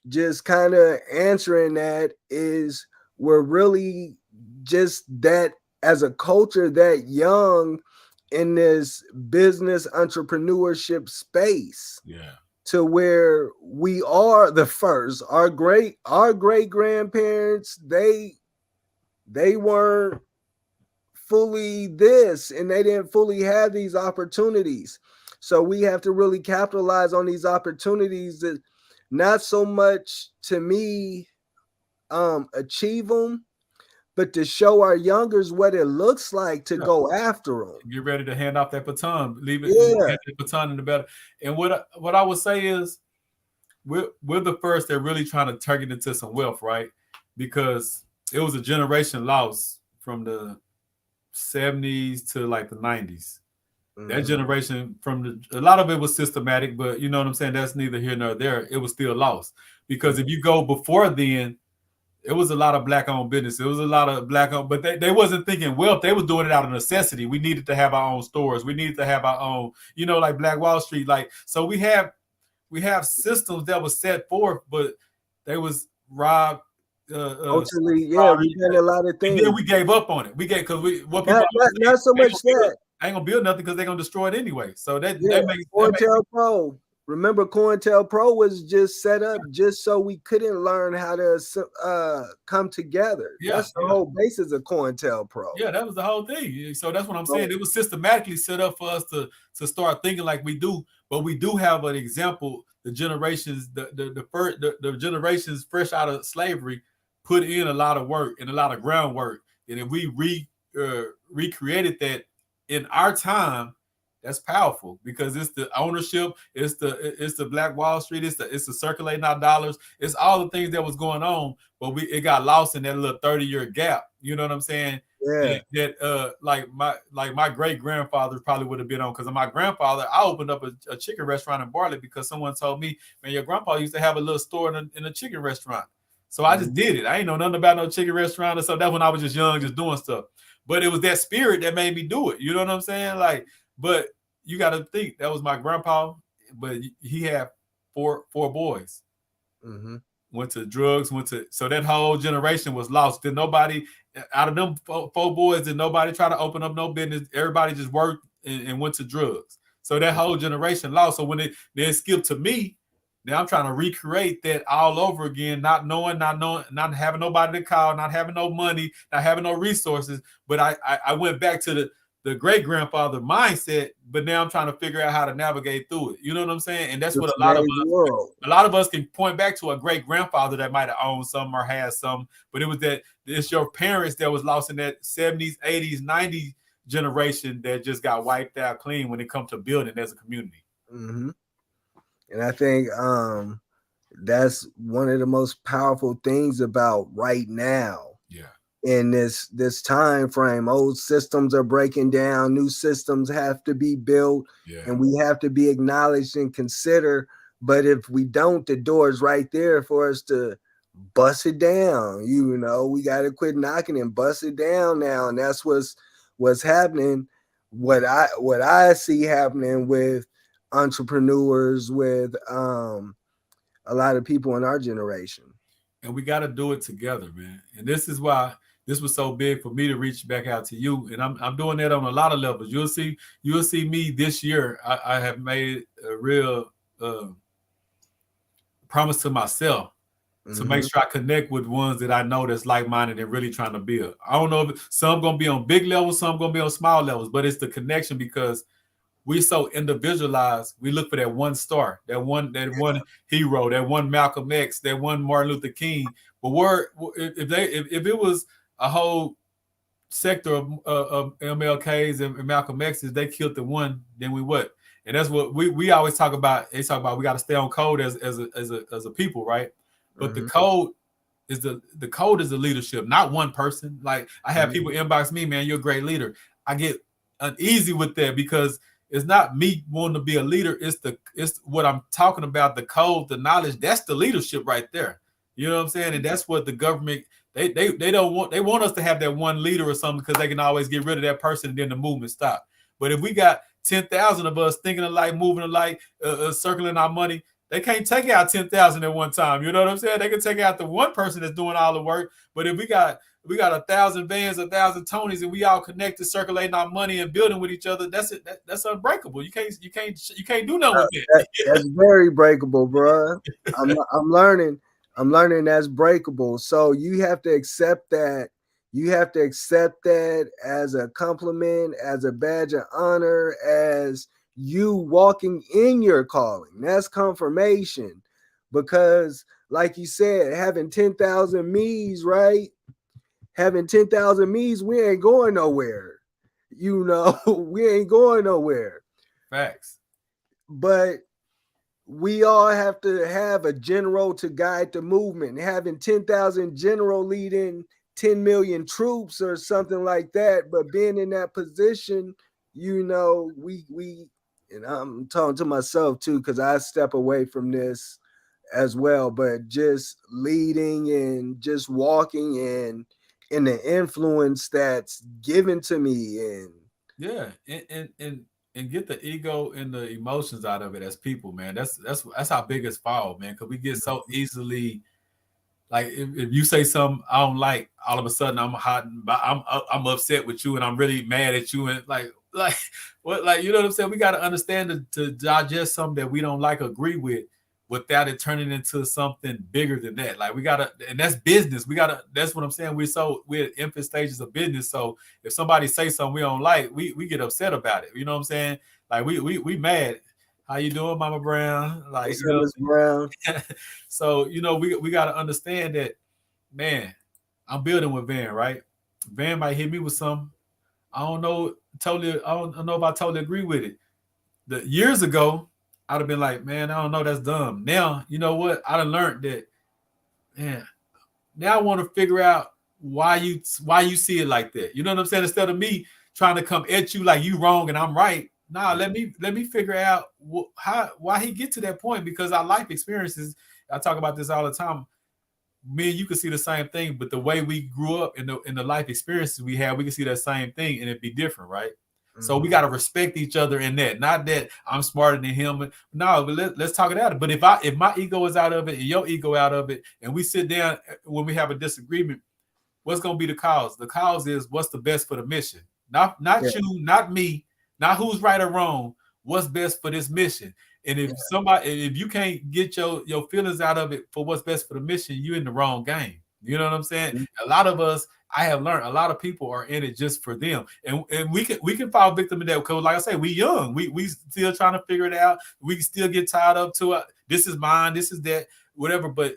just kind of answering that is, we're really just that, as a culture, that young in this business entrepreneurship space. Yeah. To where we are the first. Our great grandparents, they weren't fully this and they didn't fully have these opportunities. So we have to really capitalize on these opportunities that not so much to me achieve them, but to show our youngers what it looks like to go after them. Get ready to hand off that baton, leave it, Yeah. hand the baton in the better. And what I would say is, we're the first that really trying to turn it into some wealth, right? Because it was a generation lost from the 70s to like the 90s. That generation a lot of it was systematic, but you know what I'm saying? That's neither here nor there. It was still lost. Because if you go before then, it was a lot of black-owned business. It was a lot of black-owned, but they wasn't thinking wealth. They was doing it out of necessity. We needed to have our own stores. We needed to have our own, like Black Wall Street. Like, so we have systems that was set forth, but they was robbed. Ultimately, yeah, we did a lot of things. And then we gave up on it. We gave because what people not so much that I ain't gonna build nothing because they're gonna destroy it anyway. So that makes COINTELPRO. Remember, COINTELPRO was just set up just so we couldn't learn how to come together. Yeah, that's the whole basis of COINTELPRO. Yeah, that was the whole thing. So that's what I'm saying. It was systematically set up for us to start thinking like we do, but we do have an example. The generations, the generations fresh out of slavery, put in a lot of work and a lot of groundwork. And if we recreated that in our time, that's powerful because it's the ownership, it's the Black Wall Street, it's the circulating our dollars, it's all the things that was going on, but it got lost in that little 30-year gap. You know what I'm saying? Yeah. That my great grandfather probably would have been on, because my grandfather, I opened up a chicken restaurant in Bartlett because someone told me, man, your grandpa used to have a little store in a chicken restaurant. So I just did it. I ain't know nothing about no chicken restaurant or so. That's when I was just young, just doing stuff. But it was that spirit that made me do it. You know what I'm saying? Like, but you got to think that was my grandpa, but he had four boys. Went to drugs, so that whole generation was lost. Did nobody out of them four boys? Did nobody try to open up no business? Everybody just worked and went to drugs. So that whole generation lost. So when they skipped to me, now I'm trying to recreate that all over again, not knowing, not having nobody to call, not having no money, not having no resources. But I went back to the great grandfather mindset, but now I'm trying to figure out how to navigate through it. You know what I'm saying? And that's what a lot of us can point back to a great grandfather that might have owned some or had some, but it's your parents that was lost in that 70s, 80s, 90s generation that just got wiped out clean when it comes to building as a community. And I think that's one of the most powerful things about right now. Yeah. In this time frame, old systems are breaking down, new systems have to be built, and we have to be acknowledged and considered. But if we don't, the door is right there for us to bust it down. We got to quit knocking and bust it down now, and that's what's happening. What I see happening with entrepreneurs, with a lot of people in our generation. And we got to do it together, man. And this is why this was so big for me to reach back out to you. And I'm doing that on a lot of levels. You'll see me this year. I have made a real promise to myself to make sure I connect with ones that I know that's like-minded and really trying to build. I don't know if some going to be on big levels, some going to be on small levels, but it's the connection, because we so individualized. We look for that one star, that one hero, that one Malcolm X, that one Martin Luther King. But if it was a whole sector of MLKs and Malcolm X's, they killed the one, then we what? And that's what we always talk about. They talk about we got to stay on code as a people, right? But the code is the leadership, not one person. Like, I have people inbox me, man, you're a great leader. I get uneasy with that because it's not me wanting to be a leader. It's what I'm talking about, the code, the knowledge. That's the leadership right there. You know what I'm saying? And that's what the government, they don't want. They want us to have that one leader or something because they can always get rid of that person and then the movement stop. But if we got 10,000 of us thinking alike, moving alike, circling our money, they can't take out 10,000 at one time. You know what I'm saying? They can take out the one person that's doing all the work. But if we got 1,000 Vans, 1,000 Tonys, and we all connected, circulating our money and building with each other, that's it. That's unbreakable. You can't do nothing with it. That's very breakable, bro. I'm learning that's breakable. So you have to accept that You have to accept that as a compliment, as a badge of honor, as you walking in your calling. That's confirmation. Because, like you said, having 10,000 me's, right? Having 10,000 me's, we ain't going nowhere. You know, we ain't going nowhere. Facts. But we all have to have a general to guide the movement. Having 10,000 general leading 10 million troops or something like that, but being in that position, you know, we and I'm talking to myself too, because I step away from this as well, but just leading and just walking in the influence that's given to me. And Yeah, and get the ego and the emotions out of it as people, man. That's our biggest fall, man. Because we get so easily, like, if you say something I don't like, all of a sudden I'm hot, I'm upset with you, and I'm really mad at you, and like what, like, you know what I'm saying? We got to understand to digest something that we don't like, agree with, without it turning into something bigger than that. Like, we gotta, and that's business. We gotta. That's what I'm saying. We're at infant stages of business. So if somebody say something we don't like, we get upset about it. You know what I'm saying? Like, we mad. How you doing, Mama Brown? Like, what's you up, know. Ms. Brown? So, you know, we got to understand that, man. I'm building with Van, right? Van might hit me with something. I don't know. Totally, I don't know if I totally agree with it. The years ago, I'd have been like, man, I don't know, that's dumb. Now, you know what? I done learned that, man. Now I want to figure out why you see it like that. You know what I'm saying? Instead of me trying to come at you like you wrong and I'm right. Nah, let me figure out why he get to that point, because our life experiences. I talk about this all the time. Me and you can see the same thing, but the way we grew up in the life experiences we had, we can see that same thing and it'd be different, right? So we got to respect each other in that. Not that I'm smarter than him. No, but let's talk it out. But if my ego is out of it and your ego out of it, and we sit down when we have a disagreement, what's going to be the cause? The cause is what's the best for the mission. Not Yeah. you, not me, not who's right or wrong. What's best for this mission? And if you can't get your feelings out of it for what's best for the mission, you're in the wrong game. You know what I'm saying? A lot of us, I have learned, a lot of people are in it just for them, and we can fall victim of that, because, like I say, we young, we still trying to figure it out. We can still get tied up to it. This is mine, this is that, whatever. But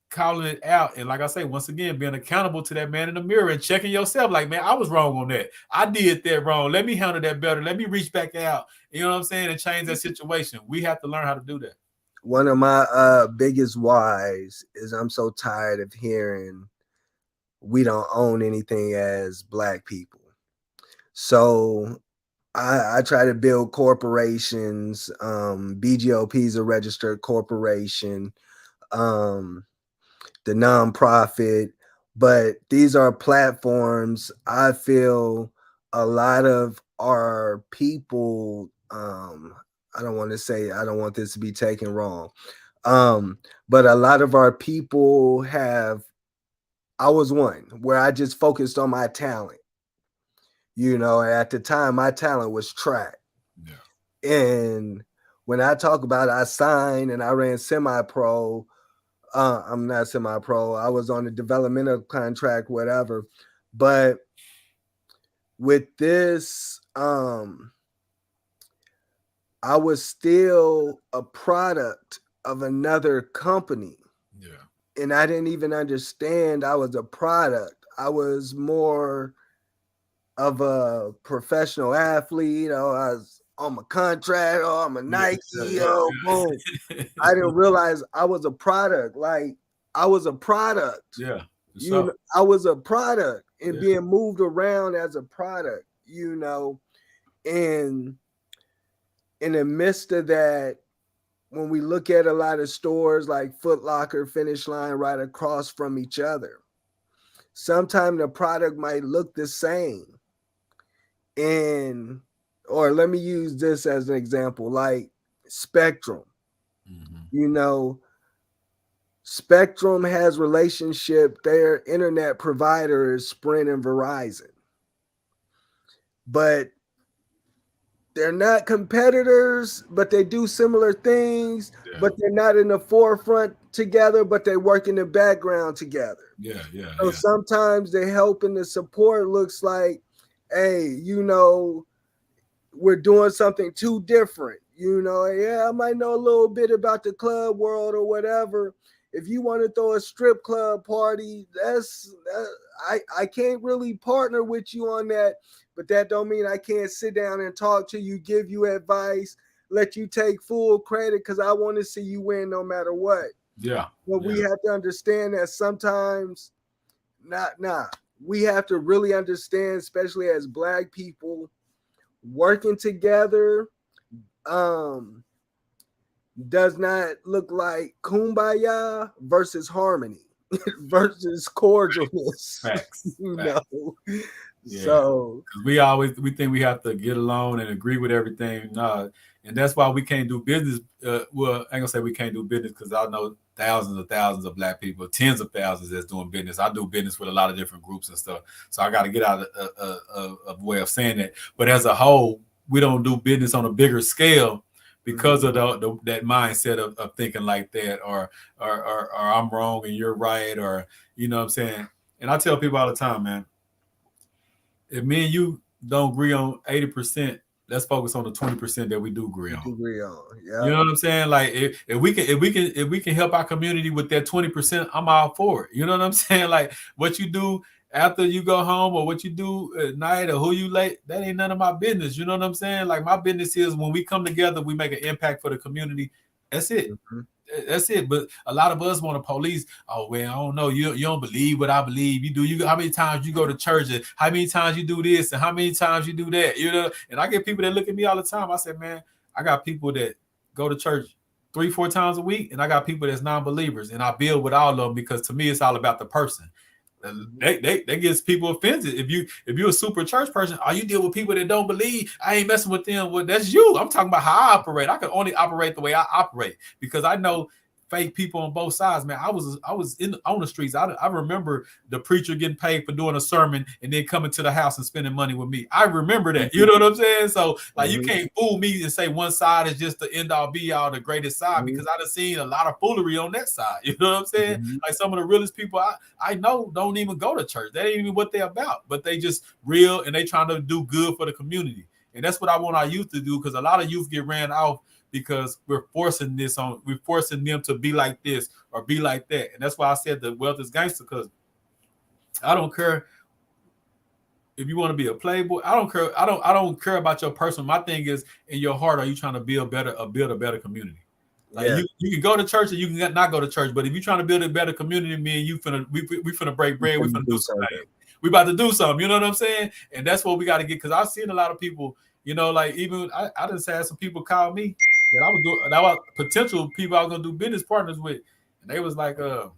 calling it out, and like I say, once again, being accountable to that man in the mirror and checking yourself, like, man, I was wrong on that. I did that wrong. Let me handle that better. Let me reach back out. You know what I'm saying? And change that situation. We have to learn how to do that. One of my biggest whys is I'm so tired of hearing we don't own anything as Black people. So I try to build corporations. BGOP is a registered corporation, the nonprofit, but these are platforms I feel a lot of our people, I don't want this to be taken wrong. But a lot of our people I was one where I just focused on my talent. You know, at the time, my talent was track. Yeah. And when I talk about I signed and I ran semi-pro, I'm not semi-pro. I was on a developmental contract, whatever. But with this, I was still a product of another company. Yeah. And I didn't even understand I was a product. I was more of a professional athlete. I was on my contract. I'm a Nike. Boom. I didn't realize I was a product. Like, I was a product. Yeah. You know, I was a product and being moved around as a product, you know. And in the midst of that, when we look at a lot of stores like Foot Locker, Finish Line right across from each other, sometimes the product might look the same. Or let me use this as an example, like Spectrum. You know, Spectrum has relationship, their internet provider is Sprint and Verizon. But they're not competitors, but they do similar things, Yeah. but they're not in the forefront together, but they work in the background together. Yeah. So sometimes the help and the support looks like, hey, we're doing something too different. Yeah, I might know a little bit about the club world or whatever. If you want to throw a strip club party, I can't really partner with you on that, but that don't mean I can't sit down and talk to you, give you advice, let you take full credit, because I want to see you win no matter what. Yeah. But we have to understand that sometimes, we have to really understand, especially as Black people, working together does not look like kumbaya versus harmony versus cordialness. Facts. Yeah. So we think we have to get along and agree with everything. No, and that's why we can't do business. Well, I ain't gonna say we can't do business, because I know thousands of Black people, tens of thousands that's doing business. I do business with a lot of different groups and stuff. So I got to get out of a way of saying that. But as a whole, we don't do business on a bigger scale because of that mindset of thinking like that, or I'm wrong and you're right, or you know what I'm saying. And I tell people all the time, man, if me and you don't agree on 80%, let's focus on the 20% that we do agree on. Yeah. You know what I'm saying? Like if we can help our community with that 20%, I'm all for it. You know what I'm saying? Like what you do after you go home, or what you do at night, or who you late, that ain't none of my business. You know what I'm saying? Like my business is when we come together, we make an impact for the community. That's it. Mm-hmm. That's it. But a lot of us want to police. Oh, well, I don't know. You don't believe what I believe. You do. How many times you go to church, and how many times you do this, and how many times you do that? You know. And I get people that look at me all the time. I say, man, I got people that go to church 3-4 times a week, and I got people that's non-believers, and I build with all of them, because to me, it's all about the person. That gets people offended. If you're a super church person, you deal with people that don't believe. I ain't messing with them. Well, that's you. I'm talking about how I operate. I can only operate the way I operate, because I know fake people on both sides, man. I was on the streets. I remember the preacher getting paid for doing a sermon and then coming to the house and spending money with me. I remember that. You know what I'm saying? So like, you can't fool me and say one side is just the end all be all, the greatest side, because I done seen a lot of foolery on that side. You know what I'm saying? Like some of the realest people I know don't even go to church. That ain't even what they're about, but they just real, and they trying to do good for the community. And that's what I want our youth to do, because a lot of youth get ran off because we're forcing them to be like this or be like that. And that's why I said the wealth is gangster, because I don't care if you want to be a playboy. I don't care. I don't care about your person. My thing is, in your heart, are you trying to build a better community? Like you can go to church, and you can not go to church, but if you're trying to build a better community, me and you we finna break bread, we finna do something. We about to do something, you know what I'm saying? And that's what we got to get, because I've seen a lot of people, like even I just had some people call me that was potential people I was gonna do business partners with, and they was like, oh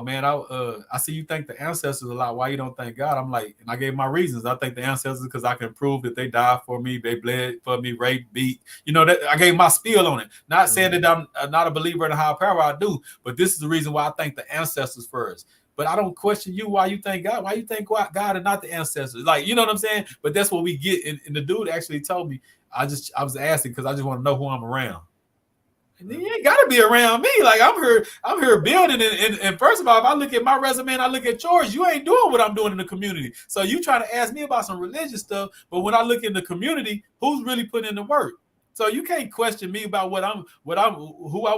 man, I see you thank the ancestors a lot. Why you don't thank God? I'm like, and I gave my reasons. I thank the ancestors because I can prove that they died for me, they bled for me, raped, beat. That I gave my spiel on it. Not saying that I'm not a believer in a higher power. I do, but this is the reason why I thank the ancestors first. But I don't question you why you thank God. Why you thank God and not the ancestors? Like, you know what I'm saying? But that's what we get. And the dude actually told me. I was asking because I just want to know who I'm around. And then you ain't gotta be around me. Like I'm here building. And first of all, if I look at my resume and I look at yours, you ain't doing what I'm doing in the community. So you trying to ask me about some religious stuff, but when I look in the community, who's really putting in the work? So you can't question me about who I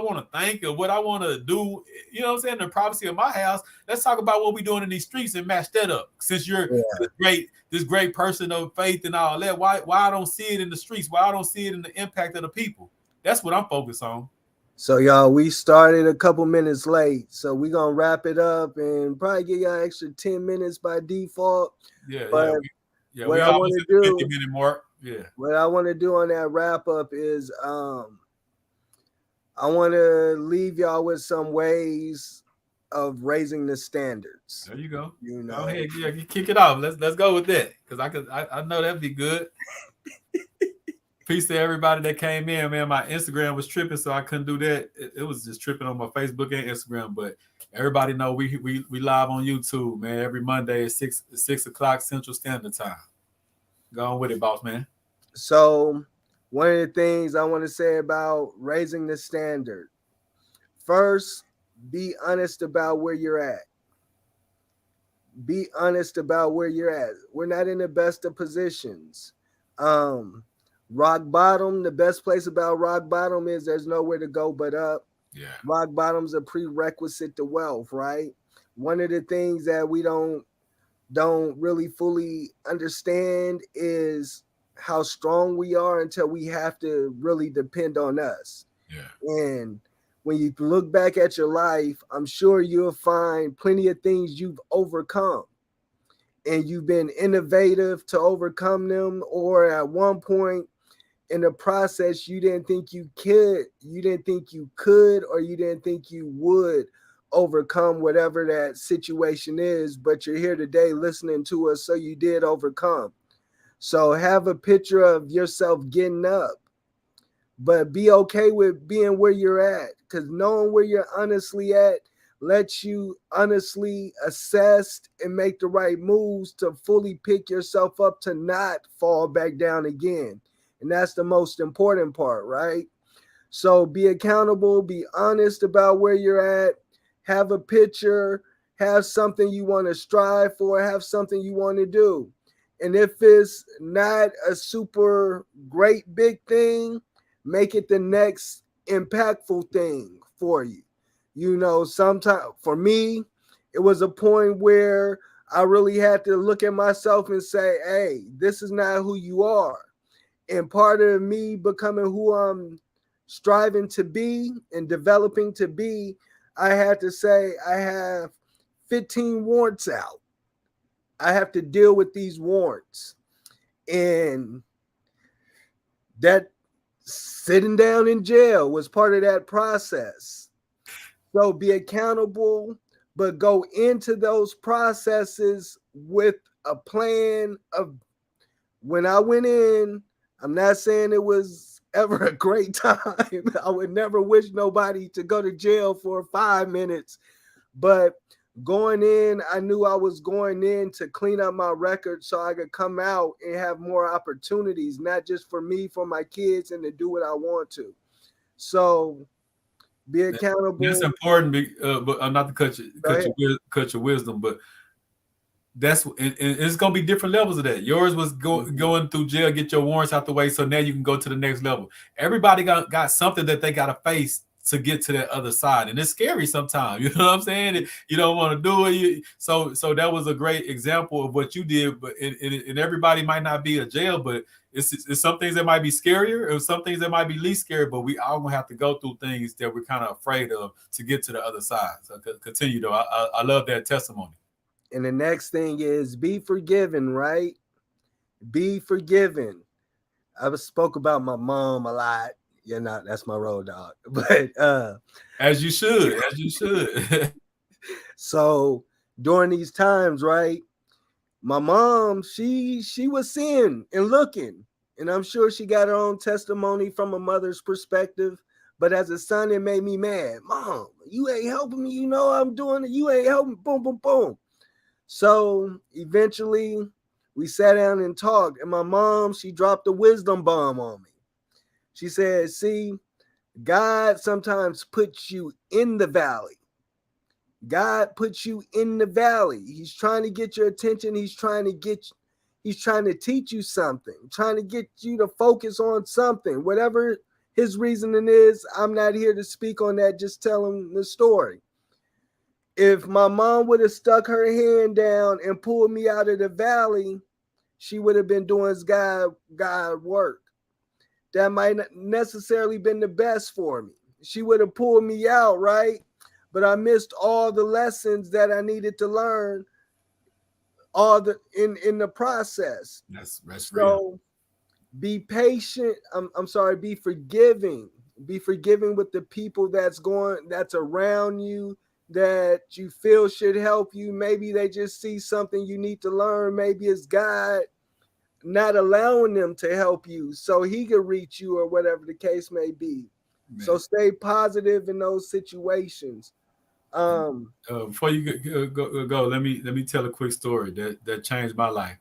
want to thank or what I want to do. You know what I'm saying? The privacy of my house. Let's talk about what we're doing in these streets and match that up. Since you're this great person of faith and all that, why I don't see it in the streets? Why I don't see it in the impact of the people? That's what I'm focused on. So y'all, we started a couple minutes late, so we're gonna wrap it up and probably give y'all extra 10 minutes by default. What I want to do 50-minute mark. Yeah. What I want to do on that wrap up is I want to leave y'all with some ways of raising the standards. There you go. Go ahead, you kick it off. Let's go with that, because I know that'd be good. Peace to everybody that came in, man. My Instagram was tripping, so I couldn't do that. It was just tripping on my Facebook and Instagram. But everybody know we live on YouTube, man. Every Monday at 6 o'clock Central Standard Time. Go on with it, boss man. So one of the things I want to say about raising the standard, first, be honest about where you're at. Be honest about where you're at. We're not in the best of positions. Um, rock bottom, the best place about rock bottom is there's nowhere to go but up. Yeah. Rock bottom's a prerequisite to wealth, right? One of the things that we don't really fully understand is how strong we are until we have to really depend on us. Yeah. And when you look back at your life, I'm sure you'll find plenty of things you've overcome and you've been innovative to overcome them, or at one point in the process you didn't think you could, or you didn't think you would overcome whatever that situation is, but you're here today listening to us, so you did overcome. So have a picture of yourself getting up, but be okay with being where you're at, because knowing where you're honestly at lets you honestly assess and make the right moves to fully pick yourself up to not fall back down again. And that's the most important part, right? So be accountable, be honest about where you're at, have a picture, have something you want to strive for, have something you want to do. And if it's not a super great big thing, make it the next impactful thing for you. You know, sometimes for me, it was a point where I really had to look at myself and say, hey, this is not who you are. And part of me becoming who I'm striving to be and developing to be, I had to say, I have 15 warrants out. I have to deal with these warrants. And that sitting down in jail was part of that process. So be accountable, but go into those processes with a plan of when I went in. I'm not saying it was ever a great time. I would never wish nobody to go to jail for 5 minutes, but going in, I knew I was going in to clean up my record so I could come out and have more opportunities, not just for me, for my kids, and to do what I want to. So be accountable. That's important, but not to Go ahead. cut your wisdom, but it's gonna be different levels of that. Yours was going through jail, get your warrants out the way, so now you can go to the next level. Everybody got something that they gotta face to get to that other side, and it's scary sometimes. You know what I'm saying? You don't want to do it. So that was a great example of what you did. But and everybody might not be a jail, but it's some things that might be scarier, or some things that might be least scary. But we all gonna have to go through things that we're kind of afraid of to get to the other side. So continue though. I love that testimony. And the next thing is be forgiven, right? Be forgiven. I spoke about my mom a lot. Yeah, not that's my road dog. But as you should. So during these times, right? My mom, she was seeing and looking, and I'm sure she got her own testimony from a mother's perspective. But as a son, it made me mad. Mom, you ain't helping me. You know I'm doing it. You ain't helping. Boom, boom, boom. So eventually we sat down and talked, and my mom, she dropped a wisdom bomb on me. She said, see, God sometimes puts you in the valley. God puts you in the valley. He's trying to get your attention. He's trying to teach you something, trying to get you to focus on something. Whatever his reasoning is, I'm not here to speak on that. Just tell him the story. If my mom would have stuck her hand down and pulled me out of the valley, she would have been doing God work. That might not necessarily been the best for me. She would have pulled me out, right? But I missed all the lessons that I needed to learn in the process. That's so be patient. I'm sorry, be forgiving. Be forgiving with the people that's around you, that you feel should help you. Maybe they just see something you need to learn. Maybe it's God not allowing them to help you so he can reach you, or whatever the case may be. Man. So stay positive in those situations. Before you go, let me tell a quick story that changed my life.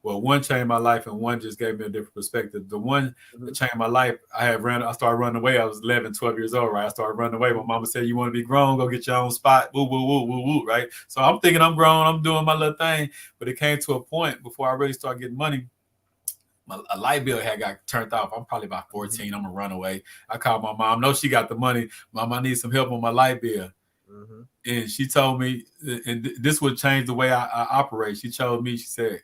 Well, one changed my life, and one just gave me a different perspective. The one that changed my life, I started running away. I was 11, 12 years old, right? I started running away. My mama said, "You want to be grown? Go get your own spot." Woo, woo, woo, woo, woo, right? So I'm thinking I'm grown. I'm doing my little thing. But it came to a point before I really started getting money. A light bill had got turned off. I'm probably about 14. I'm gonna run away. I called my mom. No, she got the money. Mom, I need some help on my light bill. And she told me, and this would change the way I operate. She told me, she said,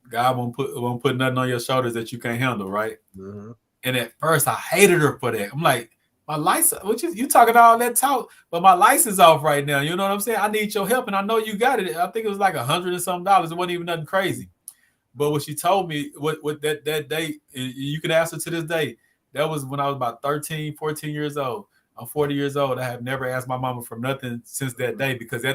God won't put nothing on your shoulders that you can't handle, right? And at first, I hated her for that. I'm like, my license, what you talking all that talk, but my license off right now. You know what I'm saying? I need your help, and I know you got it. I think it was like $100 and something. It wasn't even nothing crazy. But what she told me, what that day, you can ask her to this day, that was when I was about 13, 14 years old. I'm 40 years old. I have never asked my mama for nothing since that day, because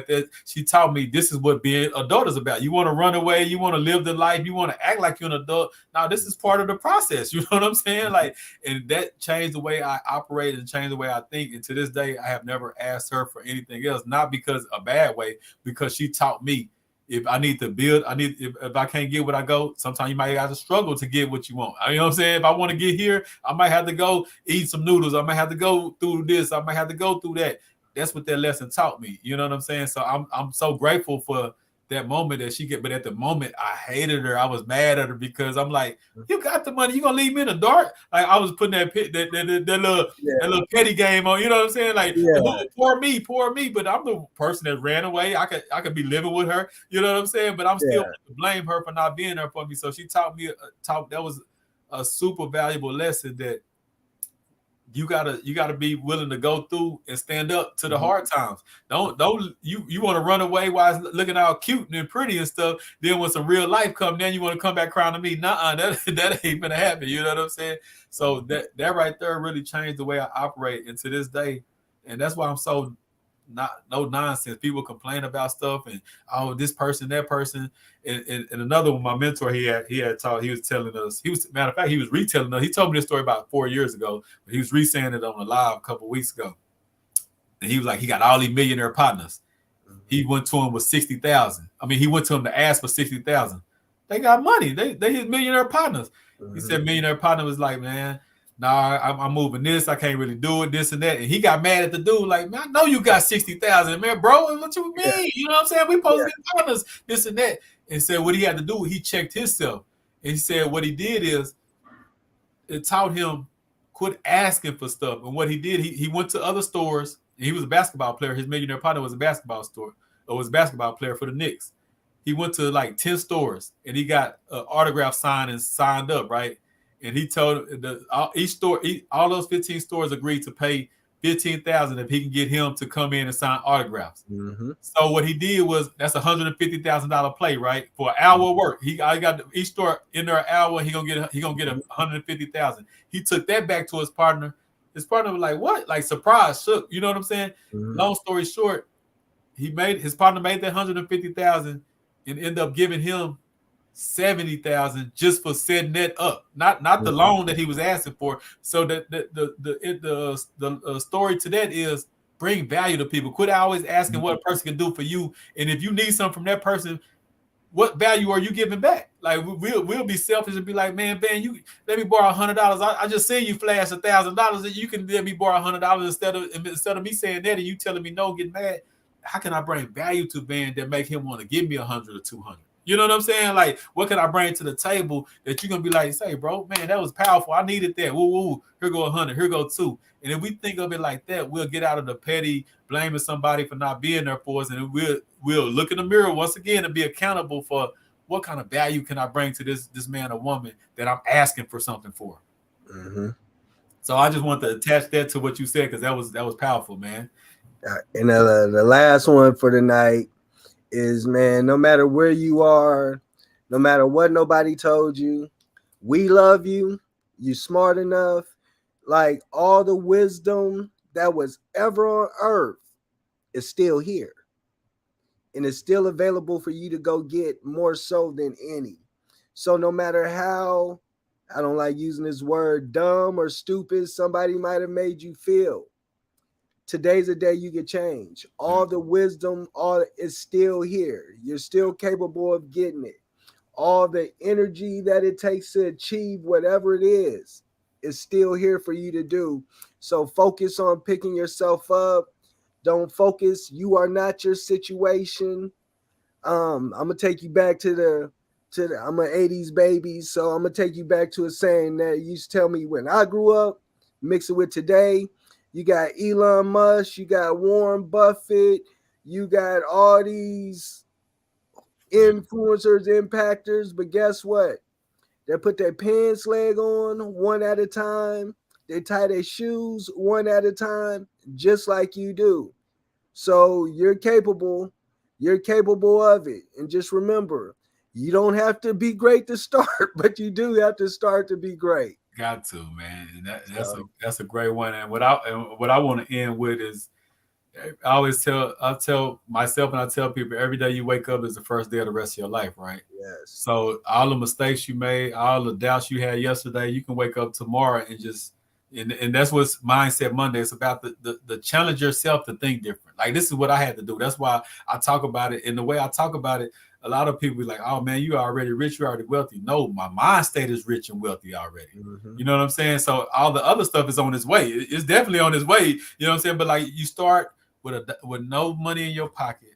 she taught me this is what being adult is about. You want to run away, you want to live the life, you want to act like you're an adult. Now, this is part of the process. You know what I'm saying? Like, and that changed the way I operate and changed the way I think. And to this day, I have never asked her for anything else, not because a bad way, because she taught me. If I need to build, if I can't get what I go, sometimes you might have to struggle to get what you want. You know what I'm saying? If I want to get here, I might have to go eat some noodles. I might have to go through this. I might have to go through that. That's what that lesson taught me. You know what I'm saying? So I'm so grateful for that moment that she get. But at the moment, I hated her. I was mad at her because I'm like, you got the money, you gonna leave me in the dark? Like, I was putting that little petty game on. You know what I'm saying? Like, poor me. But I'm the person that ran away. I could be living with her. You know what I'm saying? But I'm still to blame her for not being there for me. So she taught me that was a super valuable lesson, that you gotta be willing to go through and stand up to the hard times. Don't you want to run away while it's looking all cute and pretty and stuff. Then when some real life come, then you want to come back crying to me. Nuh-uh, that ain't gonna happen. You know what I'm saying? So that right there really changed the way I operate, and to this day, and that's why I'm so no nonsense. People complain about stuff and this person, that person, and another one. My mentor, he had taught. He was telling us. Matter of fact, he was retelling us. He told me this story about 4 years ago. But he was re-saying it on a live a couple of weeks ago, and he was like, he got all these millionaire partners. He went to him with 60,000. I mean, he went to him to ask for 60,000. They got money. They his millionaire partners. He said millionaire partner was like, man, nah, I'm moving this. I can't really do it, this and that. And he got mad at the dude, like, man, I know you got 60,000, man, bro. What you mean? Yeah. You know what I'm saying? We supposed to be partners, this and that. And said what he had to do, he checked himself. And he said what he did is it taught him quit asking for stuff. And what he did, he went to other stores. And he was a basketball player. His millionaire partner was a basketball basketball player for the Knicks. He went to like 10 stores and he got an autograph signed and signed up, right? And he told each store, all those 15 stores agreed to pay $15,000 if he can get him to come in and sign autographs. So what he did was, that's $150,000 play, right? For an hour of work. I got each store in there an hour. He gonna get $150,000. He took that back to his partner. His partner was like, "What?" Like, surprise, shook. You know what I'm saying? Long story short, his partner made that $150,000 and ended up giving him $70,000 just for setting that up, not the loan that he was asking for. So the story to that is bring value to people. Quit always asking what a person can do for you, and if you need something from that person, what value are you giving back? Like, we'll be selfish and be like, man, you let me borrow $100. I just seen you flash $1,000 that you can let me borrow $100 instead of me saying that and you telling me no, get mad. How can I bring value to Ben that make him want to give me 100 or 200? You know what I'm saying? Like, what can I bring to the table that you're going to be like, say, bro, man, that was powerful. I needed that. Woo, here go 100. Here go 2. And if we think of it like that, we'll get out of the petty blaming somebody for not being there for us. And we'll look in the mirror once again and be accountable for what kind of value can I bring to this man or woman that I'm asking for something for. So I just want to attach that to what you said, because that was powerful, man. And the last one for the night is, man, no matter where you are, no matter what nobody told you, we love you. You smart enough. Like, all the wisdom that was ever on earth is still here. And it's still available for you to go get, more so than any. So no matter how, I don't like using this word, dumb or stupid somebody might have made you feel, today's the day you get change. All the wisdom, all is still here. You're still capable of getting it. all the energy that it takes to achieve whatever it is still here for you to do. So focus on picking yourself up. Don't focus. You are not your situation. I'm gonna take you back to the I'm an 80s baby, so I'm gonna take you back to a saying that used to tell me when I grew up, mix it with today. You got Elon Musk, you got Warren Buffett, you got all these influencers, impactors, but guess what? They put their pants leg on one at a time. They tie their shoes one at a time, just like you do. So you're capable of it. And just remember, you don't have to be great to start, but you do have to start to be great. Got to, man. And that's a great one. And what I want to end with is I tell myself and I tell people every day you wake up is the first day of the rest of your life, right? Yes. So all the mistakes you made, all the doubts you had yesterday, you can wake up tomorrow and just and that's what's Mindset Monday. It's about the challenge yourself to think different. Like this is what I had to do. That's why I talk about it. And the way I talk about it, a lot of people be like, oh man, you already rich, you already wealthy. No, my mind state is rich and wealthy already. Mm-hmm. You know what I'm saying? So all the other stuff is on its way. It's definitely on its way. You know what I'm saying? But like you start with no money in your pocket,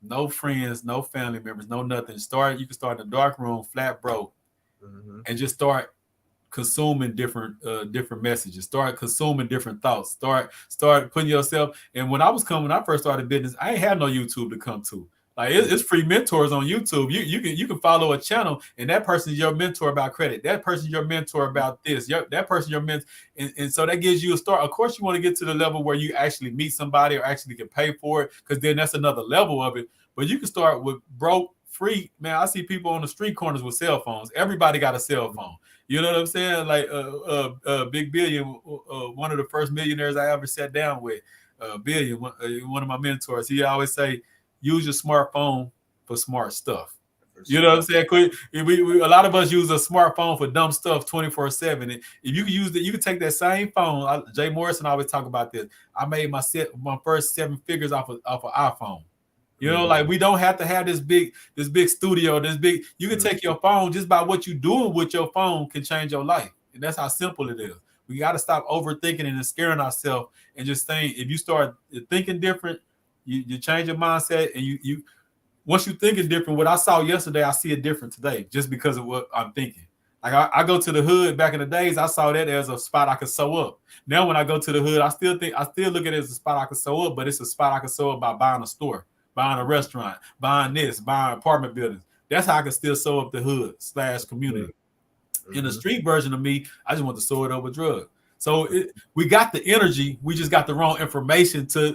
no friends, no family members, no nothing. You can start in a dark room, flat broke, mm-hmm. and just start consuming different messages. Start consuming different thoughts. Start putting yourself. And when I first started business, I ain't had no YouTube to come to. Like it's free mentors on YouTube. You can follow a channel, and that person's your mentor about credit. That person's your mentor about this. That person your mentor, and so that gives you a start. Of course, you want to get to the level where you actually meet somebody or actually can pay for it, because then that's another level of it. But you can start with broke, free. Man, I see people on the street corners with cell phones. Everybody got a cell phone. You know what I'm saying? Like Big Billion, one of the first millionaires I ever sat down with, Billion, one of my mentors. He always say, use your smartphone for smart stuff. You know what I'm saying? A lot of us use a smartphone for dumb stuff 24/7. If you can use it, you can take that same phone. Jay Morrison always talk about this. I made my first 7 figures off an iPhone. You know, like we don't have to have this big studio, you can take your phone, just by what you're doing with your phone can change your life. And that's how simple it is. We got to stop overthinking and scaring ourselves and just think. If you start thinking different, you change your mindset, and you once you thinking different, what I saw yesterday, I see it different today just because of what I'm thinking. Like I go to the hood back in the days, I saw that as a spot I could sew up. Now when I go to the hood, I still look at it as a spot I could sew up, but it's a spot I could sew up by buying a store, buying a restaurant, buying apartment buildings. That's how I can still sew up the hood / community. Mm-hmm. In the street version of me, I just want to sew it up with drugs. So we got the energy, we just got the wrong information to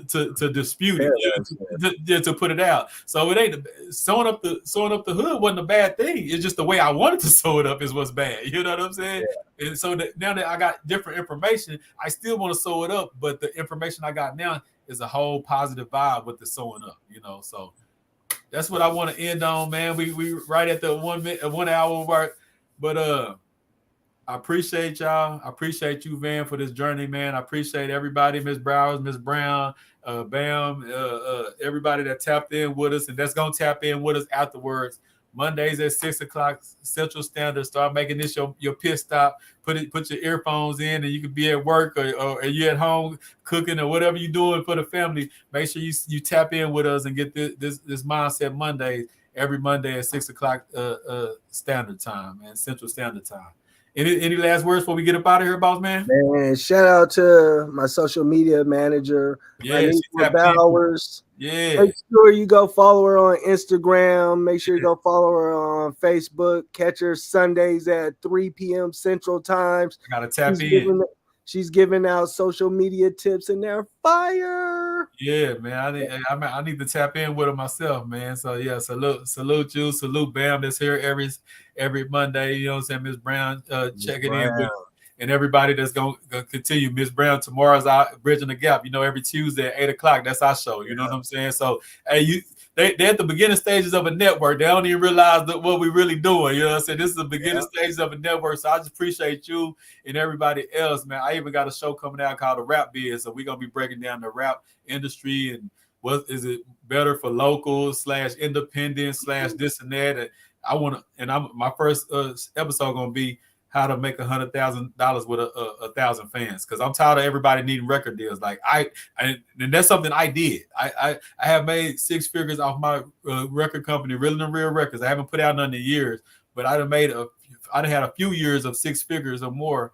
dispute it, to put it out. So it ain't sewing up the hood wasn't a bad thing. It's just the way I wanted to sew it up is what's bad. You know what I'm saying? Yeah. And so now that I got different information, I still want to sew it up, but the information I got now is a whole positive vibe with the sewing up. You know, so that's what I want to end on, man. We right at the 1 hour mark, but I appreciate y'all. I appreciate you, Van, for this journey, man. I appreciate everybody, Miss Browers, Miss Brown, Bam, everybody that tapped in with us and that's going to tap in with us afterwards. Mondays at 6 o'clock Central Standard. Start making this your pit stop. Put your earphones in, and you can be at work or you at home cooking or whatever you're doing for the family. Make sure you tap in with us and get this Mindset Monday every Monday at 6 o'clock Standard Time and Central Standard Time. Any last words before we get up out of here, boss man? Man, shout out to my social media manager, Bowers. Yeah. Make sure you go follow her on Instagram. Make sure you go follow her on Facebook. Catch her Sundays at 3 p.m. Central Times. I gotta tap in. She's giving out social media tips, and they're fire. Yeah, man. I need to tap in with her myself, man. So yeah, salute you, salute Bam that's here every Monday. You know what I'm saying, Miss Brown, checking in with, and everybody that's gonna continue. Miss Brown tomorrow's out bridging the gap. You know, every Tuesday at 8 o'clock. That's our show. You know what I'm saying? So hey, they're at the beginning stages of a network. They don't even realize what we're really doing. You know what I'm saying? This is the beginning stages of a network. So I just appreciate you and everybody else, man. I even got a show coming out called The Rap Biz. So we're going to be breaking down the rap industry and what is it better for local / independent / this and that. And I want to, and my first episode gonna be how to make $100,000 with a thousand fans, because I'm tired of everybody needing record deals. Like and that's something I did. I have made six figures off my record company, Real and Real Records. I haven't put out none in years, but I'd had a few years of six figures or more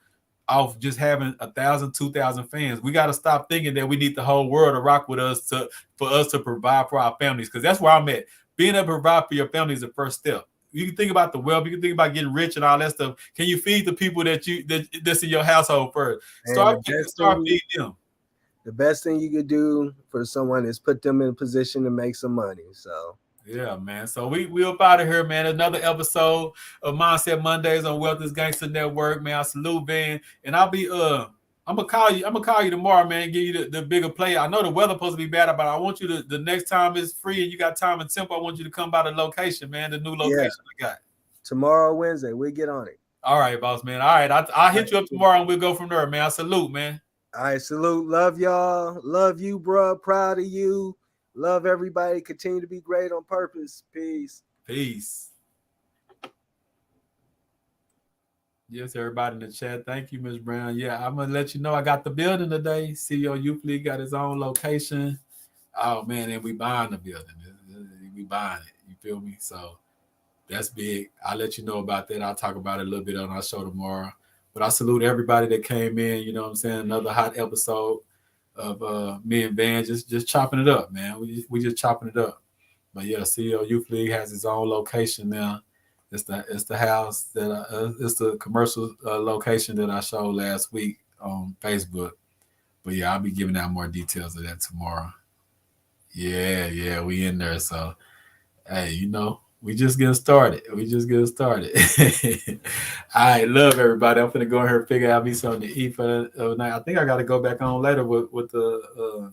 off just having 1,000, 2,000 fans. We got to stop thinking that we need the whole world to rock with us for us to provide for our families, because that's where I'm at. Being able to provide for your family is the first step. You can think about the wealth. You can think about getting rich and all that stuff. Can you feed the people that's in your household first? Start feeding them. The best thing you could do for someone is put them in a position to make some money. So yeah, man. So we up out of here, man. Another episode of Mindset Mondays on Wealth is Gangster Network, man. I salute Van, and I'll be I'm gonna call you tomorrow, man. Give you the bigger play. I know the weather supposed to be bad, but I want you to, the next time it's free and you got time and tempo, I want you to come by the location, man. The new location I got. Tomorrow, Wednesday, we'll get on it. All right, boss man. All right, I'll hit you up tomorrow and we'll go from there, man. I salute, man. All right, salute. Love y'all. Love you, bro. Proud of you. Love everybody. Continue to be great on purpose. Peace. Peace. Yes, everybody in the chat. Thank you, Ms. Brown. Yeah, I'm gonna let you know I got the building today. CEO Youth League got his own location. Oh man, and we buying the building. We buying it. You feel me? So that's big. I'll let you know about that. I'll talk about it a little bit on our show tomorrow. But I salute everybody that came in. You know what I'm saying? Another hot episode of me and Van just chopping it up, man. We just chopping it up. But yeah, CEO Youth League has its own location now. It's the house that it's the commercial location that I showed last week on Facebook. But yeah, I'll be giving out more details of that tomorrow. Yeah, we in there. So hey, we just getting started. I love everybody. I'm gonna go in here and figure out me something to eat for the night. I think I got to go back on later with the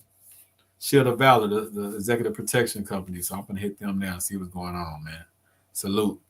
Shield of Valor, the executive protection company. So I'm gonna hit them now and see what's going on, man. Salute.